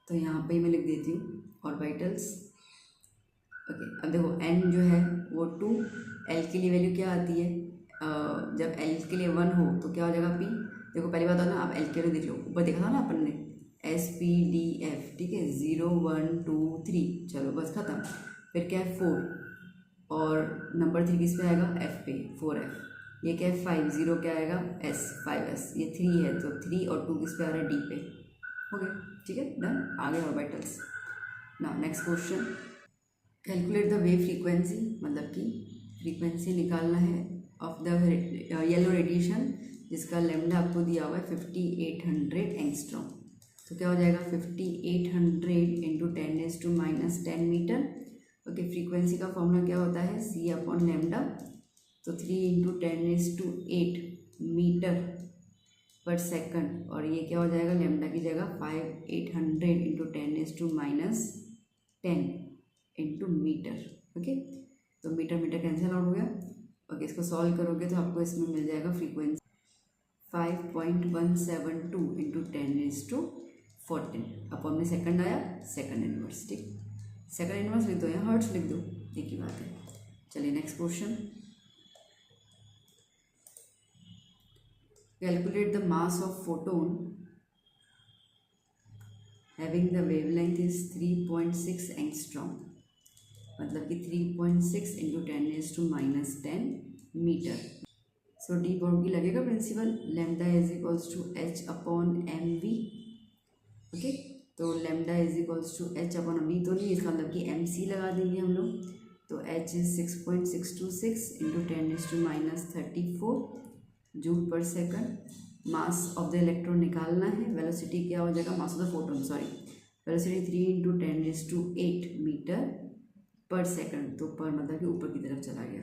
Speaker 1: तो यहाँ पे मैं लिख देती हूँ ऑर्बिटल्स। ओके, अब देखो n जो है वो 2, l के लिए वैल्यू क्या आती है, जब l के लिए 1 हो तो क्या हो जाएगा p। देखो पहली बात हो ना, आप l के लिए देख लो, ऊपर देखा था ना अपन ने SPDF, ठीक है, 0 1 2 3, चलो बस खत्म। फिर क्या है 4, और नंबर 3 किस पे आएगा, f पे, 4f। ये क्या है 5, 0 क्या आएगा s, 5s। ये 3 है तो 3 और 2 किस पे आ रहा है, d पे। हो गया, ठीक है, डन। आगे orbitals. Now next question, calculate the wave frequency, मतलब कि फ्रीक्वेंसी निकालना है ऑफ द येलो रेडिएशन जिसका लेमडा आपको दिया हुआ है 5800 एंगस्ट्रॉम। तो क्या हो जाएगा 5800 इंटू 10⁻10 मीटर। ओके, फ्रीक्वेंसी का फॉर्मूला क्या होता है, c अपॉन लेमडा। तो 3 इंटू 10⁸ मीटर पर सेकंड, और ये क्या हो जाएगा लेमडा की जगह 5800 इंटू 10⁻10 इंटू मीटर। ओके, तो मीटर मीटर कैंसिल आउट हो गया। ओके, इसको सॉल्व करोगे तो आपको इसमें मिल जाएगा फ्रीक्वेंसी 5.172 इंटू 10⁻14 अपॉन में सेकंड आया, सेकंड इनवर्स। ठीक, सेकंड इनवर्स लिख दो या हर्ट्स लिख दो, एक ही बात है। चलिए next question, calculate the mass of photon having the wavelength is 3.6 angstrom, मतलब कि 3.6 into 10⁻10 meter. So de Broglie की लगेगा principle, lambda is equals to H upon M V. Okay, तो lambda is equals to H upon M V तो नहीं, इसका मतलब कि एम सी लगा देंगे हम लोग। तो एच इज 6.626 इंटू 10⁻34 जूल पर second. Mass of the electron निकालना है, वेलोसिटी क्या हो जाएगा, mass of the photon sorry, velocity 3 into 10⁸ metre पर सेकंड, तो पर मतलब कि ऊपर की तरफ चला गया।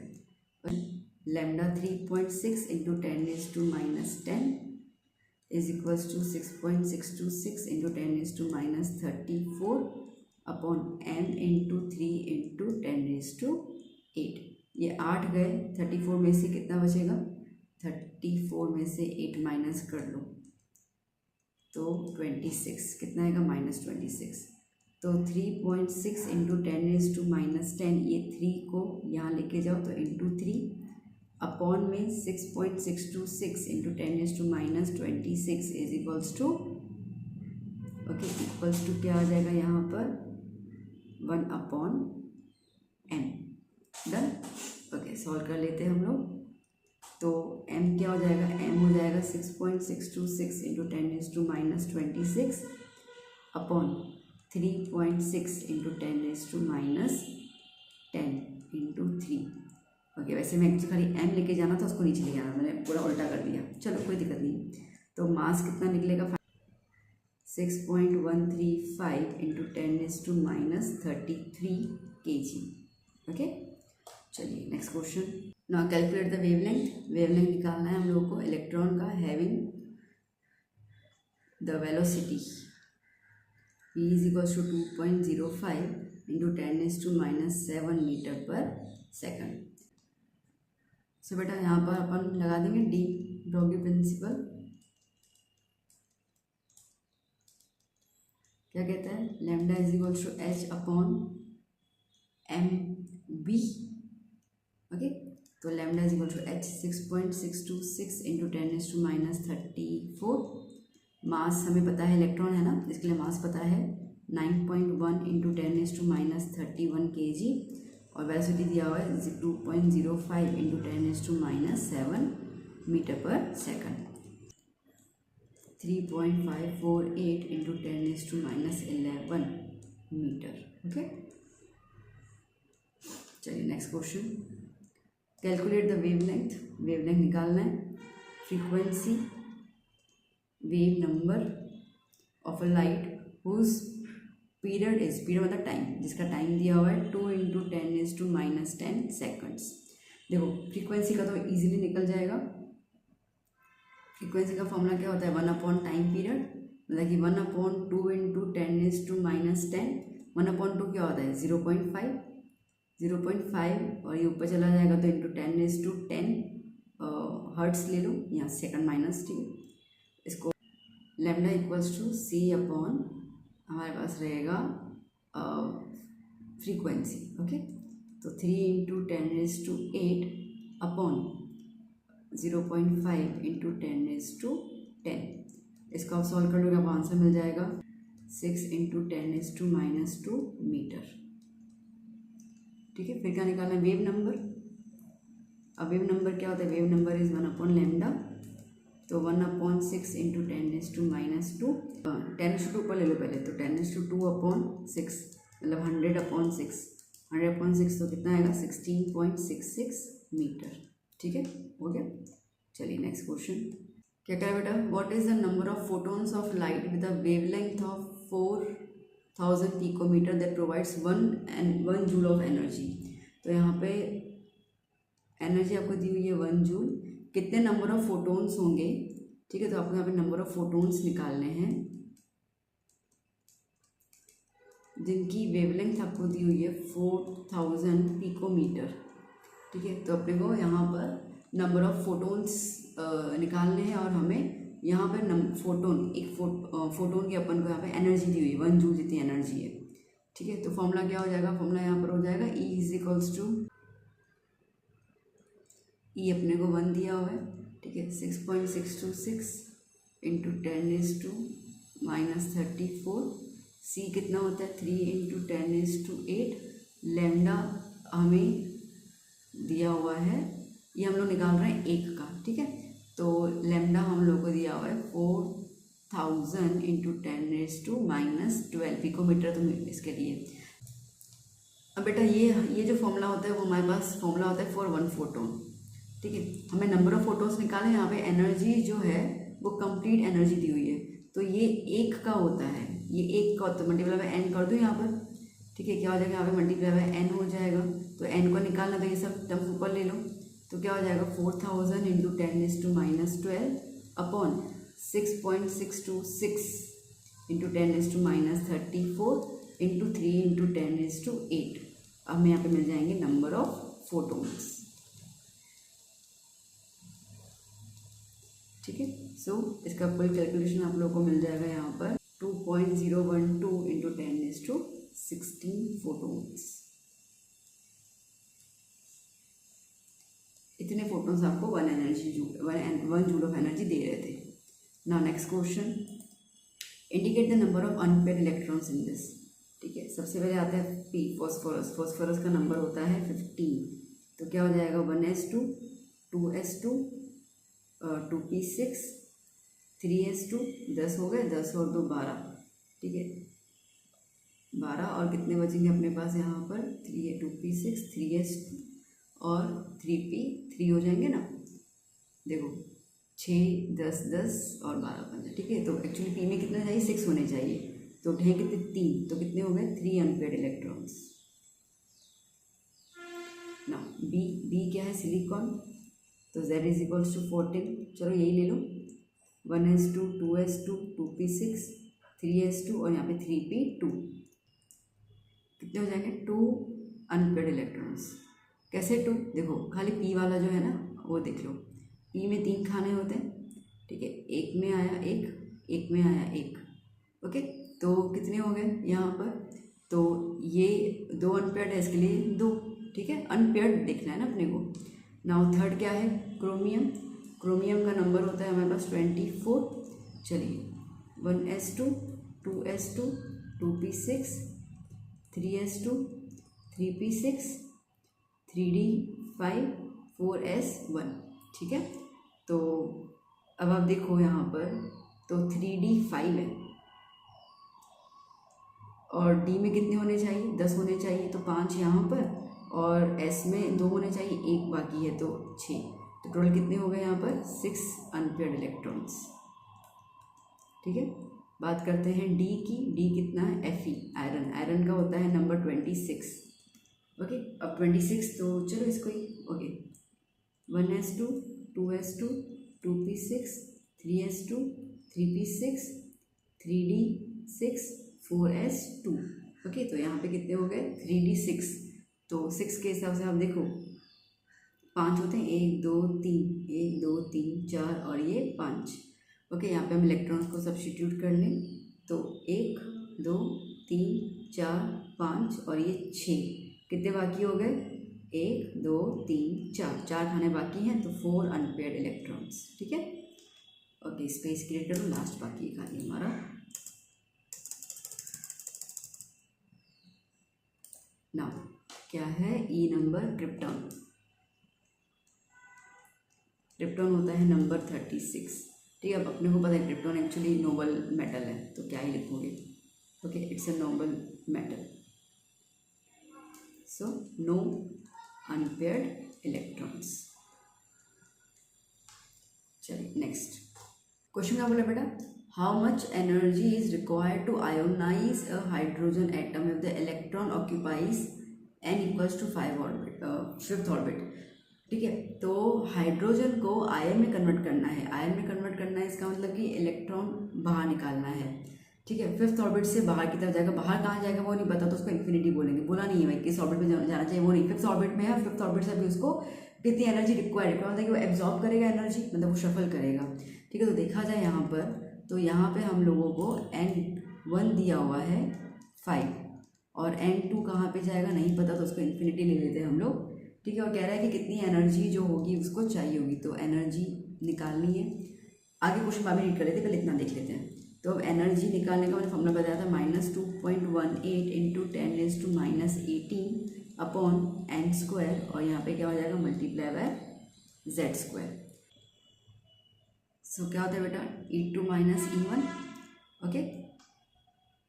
Speaker 1: Lambda 3.6 into 10⁻10 is equals to 6.626 into 10⁻34 upon m into 3 into 10⁸। ये 8 गए, 34 में से कितना बचेगा, 34 में से 8 माइनस कर लो तो 26, कितना आएगा -26। तो 3.6 इंटू 10⁻10, ये 3 को यहाँ लेके जाओ तो इंटू 3 अपॉन में 6.626 into 10⁻26 is equals to, okay, equals to क्या आ जाएगा यहाँ पर 1 upon m। Done. Okay, solve कर लेते हैं हम लोग। तो m क्या हो जाएगा, m हो जाएगा 6.626 into 10⁻26 upon 3.6 into 10⁻10 into 3। Okay, वैसे मैं खाली m लेके जाना था, उसको नीचे ले जाना, मैंने पूरा उल्टा कर दिया, चलो कोई दिक्कत नहीं। तो मास कितना निकलेगा 6.135 इंटू 10⁻³ kg। ओके, चलिए next question. Now calculate the wavelength. Wavelength निकालना है हम लोगों को इलेक्ट्रॉन का having the velocity v is equals to 2.05 into 10⁻⁷ metre पर सेकंड। सो बेटा यहाँ पर अपन लगा देंगे डी ब्रोग्ली प्रिंसिपल। क्या कहता है, lambda is equals to h upon M B. Okay, तो lambda is equals to h 6.626 into 10⁻34। Mass हमें पता है, इलेक्ट्रॉन है ना, इसके लिए मास पता है 9.1 इंटू 10⁻31 kg, और वेलोसिटी दिया हुआ है 2.05 इंटू 10⁻7 मीटर पर सेकंड। 3.548 into 10⁻11 metre. ओके, चलिए next question. Calculate the wavelength. Wavelength निकालना है। Frequency, wave number of a light whose period is, period मतलब टाइम, जिसका टाइम दिया हुआ है 2 इंटू 10⁻10 सेकंड्स। देखो फ्रीक्वेंसी का तो इजीली निकल जाएगा। फ्रीक्वेंसी का फॉर्मूला क्या होता है, 1 अपॉन टाइम पीरियड, मतलब कि 1/2 इंटू 10⁻10। 1/2 क्या होता है 0.5, 0.5 और ये ऊपर चला जाएगा तो इंटू 10⁻10 हर्ट्स ले लो, यहाँ सेकंड माइनस टी। इसको lambda equals to c upon हमारे पास रहेगा फ्रीक्वेंसी। ओके, तो 3 इंटू 10⁸ अपॉन 0.5 इंटू 10⁻10। इसको आप सॉल्व कर लोगे, आपको आंसर मिल जाएगा 6 इंटू 10⁻2 मीटर। ठीक है, फिर क्या निकालना है, वेव नंबर। अब वेव नंबर क्या होता है, wave number is 1 upon lambda, तो 1/6 इंटू 10⁻²। 10⁻2 पर ले लो पहले, तो 10⁻2 अपॉन 6 मतलब 100/6। 100/6 तो कितना आएगा 16.66 मीटर। ठीक है, हो गया। चलिए नेक्स्ट क्वेश्चन। क्या कह रहा है बेटा, what is the number of photons of light with a wavelength of 4000 picometre that provides 1 joule of energy. तो यहाँ पे एनर्जी आपको दी हुई है 1 जूल। कितने नंबर ऑफ फोटोन्स होंगे, ठीक है, तो आपको यहाँ पे नंबर ऑफ फोटोन्स निकालने हैं जिनकी वेवलेंथ आपको दी हुई है 4000 पिकोमीटर। ठीक है, तो अपने को यहाँ पर नंबर ऑफ फोटोन्स निकालने हैं, और हमें यहाँ पर फोटोन की अपन को यहाँ पे एनर्जी दी हुई है 1 जूल जितनी एनर्जी है। ठीक है, तो फॉर्मूला क्या हो जाएगा, फॉर्मूला यहाँ पर हो जाएगा E इज इक्वल्स टू, ई अपने को 1 दिया हुआ है। ठीक है, 6.626 इंटू 10⁻34। सी कितना होता है 3 इंटू 10⁸। लैम्डा हमें दिया हुआ है, ये हम लोग निकाल रहे हैं 1 का। ठीक है, तो लैम्डा हम लोग को दिया हुआ है 4000 इंटू 10⁻12 पिकोमीटर, तो इसके लिए। अब बेटा ये जो फॉर्मूला होता है वो हमारे पास फॉर्मूला होता है फॉर 1 फोटोन। ठीक है, हमें नंबर ऑफ फोटोन्स निकाले, यहाँ पे एनर्जी जो है वो कंप्लीट एनर्जी दी हुई है, तो ये 1 का होता है, ये 1 का होता है, मल्टीप्लाई बाय n कर दो यहाँ पर। ठीक है, क्या हो जाएगा यहाँ पे मल्टीप्लाई बाय n हो जाएगा, तो n को निकालना, तो ये सब टर्म ऊपर ले लो, तो क्या हो जाएगा 4000 into 10⁻12 upon 6.626 into 10⁻34 into 3 into 10⁸। अब हमें यहाँ पे मिल जाएंगे नंबर ऑफ फोटोन्स। ठीक है, सो इसका कुल कैलकुलेशन आप लोगों को मिल जाएगा यहाँ पर 2.012 इंटू 10⁻16 फोटोन्स। इतने फोटोन्स आपको 1 जूल ऑफ एनर्जी दे रहे थे। Now next question, indicate the number of unpaired electrons in this. ठीक है, सबसे पहले आता है पी, फॉस्फोरस। फॉस्फोरस का नंबर होता है 15, तो क्या हो जाएगा 1s2, 2s2, 2p6, 3s2, 10 हो गए, 10 और 2 12। ठीक है, 12 और कितने बचेंगे अपने पास यहाँ पर 2p6, 3s2 और 3p3 हो जाएंगे ना। देखो 6, 10, 10 और 12, 15, ठीक है। तो एक्चुअली पी में कितना चाहिए, 6 होने चाहिए, तो हैं कितने, 3, तो कितने हो गए, 3 अनपेयर्ड इलेक्ट्रॉन्स। ना बी क्या है, सिलिकॉन, तो Z इज इक्वल्स टू 14, चलो यही ले लो, 1s2, 2s2, 2p6, 3s2 और यहाँ पे 3p2, कितने हो जाएंगे, 2 अनपेयर्ड इलेक्ट्रॉन्स। कैसे 2, देखो खाली पी वाला जो है ना वो देख लो, पी में 3 खाने होते हैं, ठीक है, एक में आया एक में आया एक, ओके, तो कितने हो गए यहाँ पर, तो ये 2 अनपेयर्ड है, इसके लिए 2, ठीक है, अनपेयर्ड देखना है ना अपने को। नाउ थर्ड क्या है, क्रोमियम, क्रोमियम का नंबर होता है हमारे पास 24, चलिए 1s2, 2s2, 2p6, 3s2, 3p6, 3d5, 4s1, ठीक है। तो अब आप देखो यहाँ पर, तो 3d5 है और डी में कितने होने चाहिए, 10 होने चाहिए, तो 5 यहाँ पर, और एस में 2 होने चाहिए, 1 बाकी है तो 6, तो टोटल कितने हो गए यहाँ पर, 6 अनपेयर्ड इलेक्ट्रॉन्स, ठीक है। बात करते हैं डी की, डी कितना है, Fe, आयरन, आयरन का होता है नंबर 26, ओके। अब 26, तो चलो इसको ही, okay, 1s2, 2s2, 2p6, 3s2, 3p6, 3d6, 4s2, okay. तो यहाँ पे कितने हो गए, 3d6, तो 6 के हिसाब से आप देखो 5 होते हैं, 1 2 3, 1 2 3 4 और ये 5, ओके। यहाँ पे हम इलेक्ट्रॉन्स को सब्स्टिट्यूट कर लें, तो 1 2 3 4 5 और ये 6, कितने बाकी हो गए, 1 2 3 4, 4 खाने बाकी हैं, तो 4 अनपेयर्ड इलेक्ट्रॉन्स, ठीक है, ओके। स्पेस क्रिएट करो, लास्ट बाकी है खाली हमारा। नाउ क्या है, ई नंबर, क्रिप्टॉन, क्रिप्टॉन होता है नंबर 36, ठीक है। अब अपने को पता है क्रिप्टॉन एक्चुअली नोबल मेटल है, तो क्या ही लिखोगे, okay, it's a noble metal, so no unpaired electrons. चलिए नेक्स्ट क्वेश्चन क्या बोला बेटा, how much energy is required to ionise a hydrogen atom if the electron occupies n equals to 5th orbit, ठीक है। तो हाइड्रोजन को आयन में कन्वर्ट करना है, आयन में कन्वर्ट करना है, इसका मतलब कि इलेक्ट्रॉन बाहर निकालना है, ठीक है। 5th ऑर्बिट से बाहर की तरफ जाएगा, बाहर कहाँ जाएगा वो नहीं पता, तो उसको इन्फिनिटी बोलेंगे, बोला नहीं है भाई किस ऑर्बिट में जाना चाहिए वो नहीं, 5th ऑर्बिट में है, 5th ऑर्बिट से अभी उसको कितनी एनर्जी रिक्वायर्ड है, मतलब कि वो एब्जॉर्ब करेगा एनर्जी, मतलब वो शफल करेगा, ठीक है। तो देखा जाए यहाँ पर, तो यहाँ पे हम लोगों को n1 दिया हुआ है 5 और n2 कहाँ पे जाएगा नहीं पता, तो उसको इन्फिनिटी ले लेते हैं हम लोग, ठीक है। और कह रहा है कि कितनी एनर्जी जो होगी उसको चाहिए होगी, तो एनर्जी निकालनी है, आगे क्वेश्चन बाद में रीड कर लेते हैं, पहले इतना देख लेते हैं। तो अब एनर्जी निकालने का मैंने फॉर्मूला बताया था, -2.18 इंटू 10⁻⁻18 अपॉन n², और यहाँ पे क्या हो जाएगा, मल्टीप्लाई बाय z²। सो क्या होता है बेटा, E2 minus E1, okay.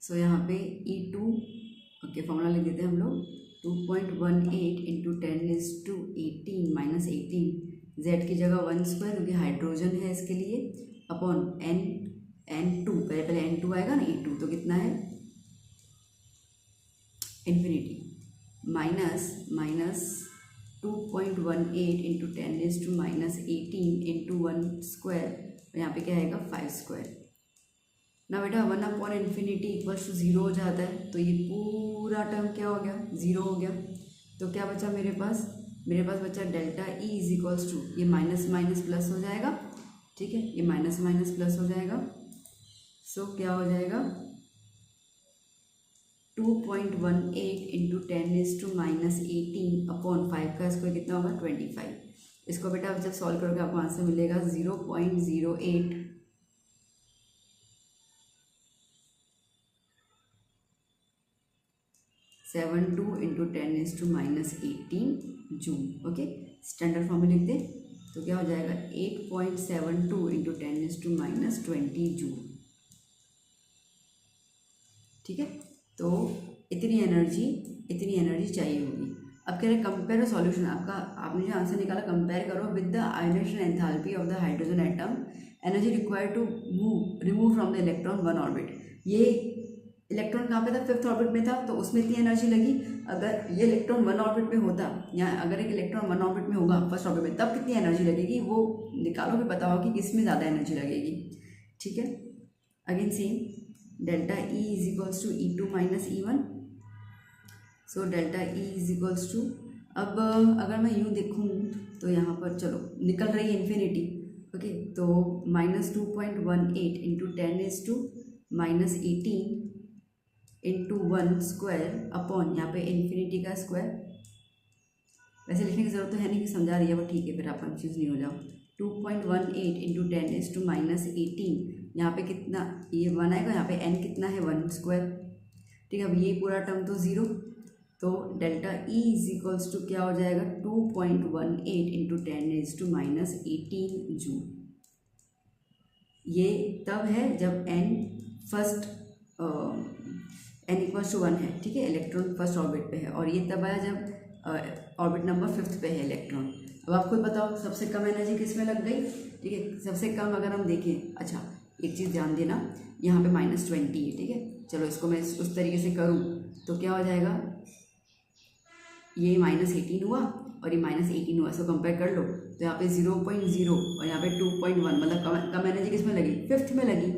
Speaker 1: So यहाँ पे E2, ओके, फॉर्मूला लिख देते हैं हम लोग, 2.18 इंटू 10⁻18 माइनस 18, z की जगह 1² क्योंकि हाइड्रोजन है इसके लिए, अपॉन n2, पहले n2 आएगा ना, E2, तो कितना है इन्फिनिटी, माइनस 2.18 इंटू 10⁻⁻18 इंटू 1², यहाँ पे क्या आएगा 5²। ना बेटा 1/∞ इक्वल्स टू 0 हो जाता है, तो ये पूरा टर्म क्या हो गया, 0 हो गया। तो क्या बचा मेरे पास बचा delta E is equals to, ये माइनस माइनस प्लस हो जाएगा, ठीक है, ये माइनस माइनस प्लस हो जाएगा, सो क्या हो जाएगा 2.18 इंटू 10⁻⁻18 अपॉन 5 का स्क्वायर कितना होगा 25। इसको बेटा आप जब सॉल्व करोगे आपको आंसर मिलेगा 0.08 72 into 10⁻⁻18 joule, okay. Standard form में लिख दे तो क्या हो जाएगा 8.72 इंटू 10⁻20 जूल, ठीक है। तो इतनी एनर्जी चाहिए होगी। अब कह रहे कंपेयर सॉल्यूशन, आपका आपने जो आंसर निकाला कंपेयर करो with the ionisation enthalpy of the hydrogen atom, energy required to remove from the electron one orbit. ये इलेक्ट्रॉन कहाँ पे था, फिफ्थ ऑर्बिट में था, तो उसमें इतनी एनर्जी लगी। अगर ये इलेक्ट्रॉन वन ऑर्बिट में होता, या अगर एक इलेक्ट्रॉन वन ऑर्बिट में होगा फर्स्ट ऑर्बिट में, तब कितनी एनर्जी लगेगी वो निकालो, फिर पता होगा कि किस में ज़्यादा एनर्जी लगेगी। ठीक है, again same delta E is equals to E2 minus E1। So delta E is equals to, अब अगर मैं यूँ देखूँ तो यहाँ पर चलो निकल रही है इन्फिनिटी, ओके, तो -2.18 इंटू 10⁻⁻18 इंटू 1 स्क्वायर अपॉन यहाँ पे इन्फिनिटी का स्क्वायर। वैसे लिखने की जरूरत तो है नहीं कि समझा रही है वो, ठीक है, फिर आप कंफ्यूज नहीं हो जाओ। 2.18 इंटू 10⁻⁻18, यहाँ पे कितना, ये 1 आएगा, यहाँ पे n कितना है 1 स्क्वायर। ठीक है, अब ये पूरा टर्म तो 0, तो delta E is equals to क्या हो जाएगा 2.18 इंटू 10⁻⁻18 जूल। ये तब है जब n first n equals to 1 है। ठीक है, इलेक्ट्रॉन फर्स्ट ऑर्बिट पे है, और ये तब आया जब ऑर्बिट नंबर 5 पे है इलेक्ट्रॉन। अब आप खुद बताओ सबसे कम एनर्जी किस में लग गई। ठीक है, सबसे कम अगर हम देखें, अच्छा एक चीज़ ध्यान देना, यहाँ पे -20 है। ठीक है, चलो इसको मैं उस तरीके से करूँ तो क्या हो जाएगा, ये -18 हुआ और ये -18 हुआ, इसको कंपेयर कर लो तो यहाँ पे 0.0 और यहाँ पे 2.1, मतलब कम एनर्जी किस में लगी, फिफ्थ में लगी।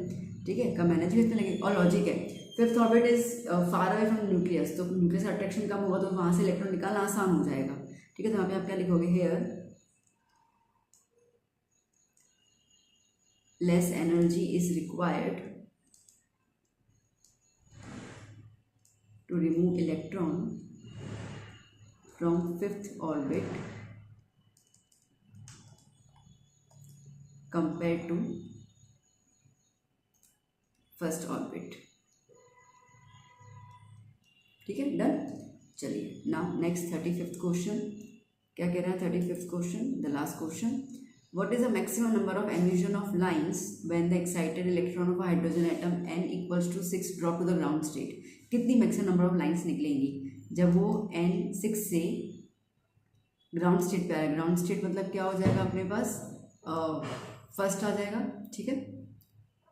Speaker 1: ठीक है, कम एनर्जी किस में लगी, और लॉजिक है fifth orbit is far away from nucleus, तो न्यूक्लियस अट्रैक्शन कम होगा तो वहाँ से इलेक्ट्रॉन निकालना आसान हो जाएगा। ठीक है, तो यहाँ पे आप क्या लिखोगे, here less energy is required to remove electron from fifth orbit compared to first orbit। ठीक है, डन। चलिए नाउ नेक्स्ट 35th क्वेश्चन क्या कह रहा है। 35th question, the last question, what is the maximum number of emission of lines when the excited electron of hydrogen atom n equals to 6 drop to the ground state. कितनी मैक्सिमम नंबर ऑफ लाइंस निकलेंगी जब वो n 6 से ग्राउंड स्टेट पे आएगा। ग्राउंड स्टेट मतलब क्या हो जाएगा अपने पास, फर्स्ट आ जाएगा। ठीक है,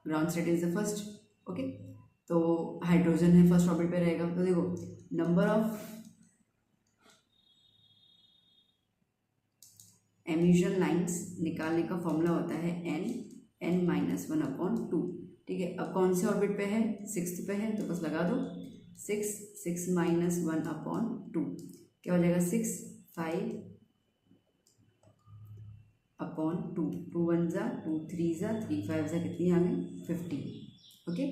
Speaker 1: ground state is the first, okay, तो हाइड्रोजन है फर्स्ट ऑर्बिट पे रहेगा। तो देखो नंबर ऑफ एमिशन लाइंस निकालने का फॉर्मूला होता है n-1/2। ठीक है, अब कौन से ऑर्बिट पे है, सिक्स्थ पे है, तो बस लगा दो 6 -1/2 क्या हो जाएगा 6 5/2, 2 1 जा 2 3 जा 3 5 जा, कितनी आ गई 15। ओके,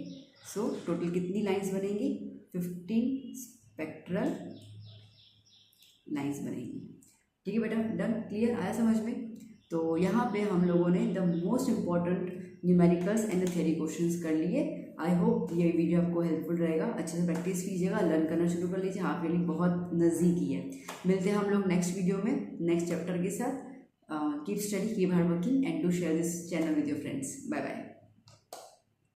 Speaker 1: सो टोटल कितनी लाइंस बनेंगी, 15 स्पेक्ट्रल लाइंस बनेंगी। ठीक है बेटा, डन, क्लियर, आया समझ में। तो यहाँ पे हम लोगों ने the most important numericals and theory questions कर लिए। आई होप ये वीडियो आपको हेल्पफुल रहेगा, अच्छे से प्रैक्टिस कीजिएगा, लर्न करना शुरू कर लीजिए, हाफ ईयरली बहुत नज़दीकी है। मिलते हैं हम लोग नेक्स्ट वीडियो में नेक्स्ट चैप्टर के साथ। Keep study, keep hard working and do share this channel with your friends. Bye bye.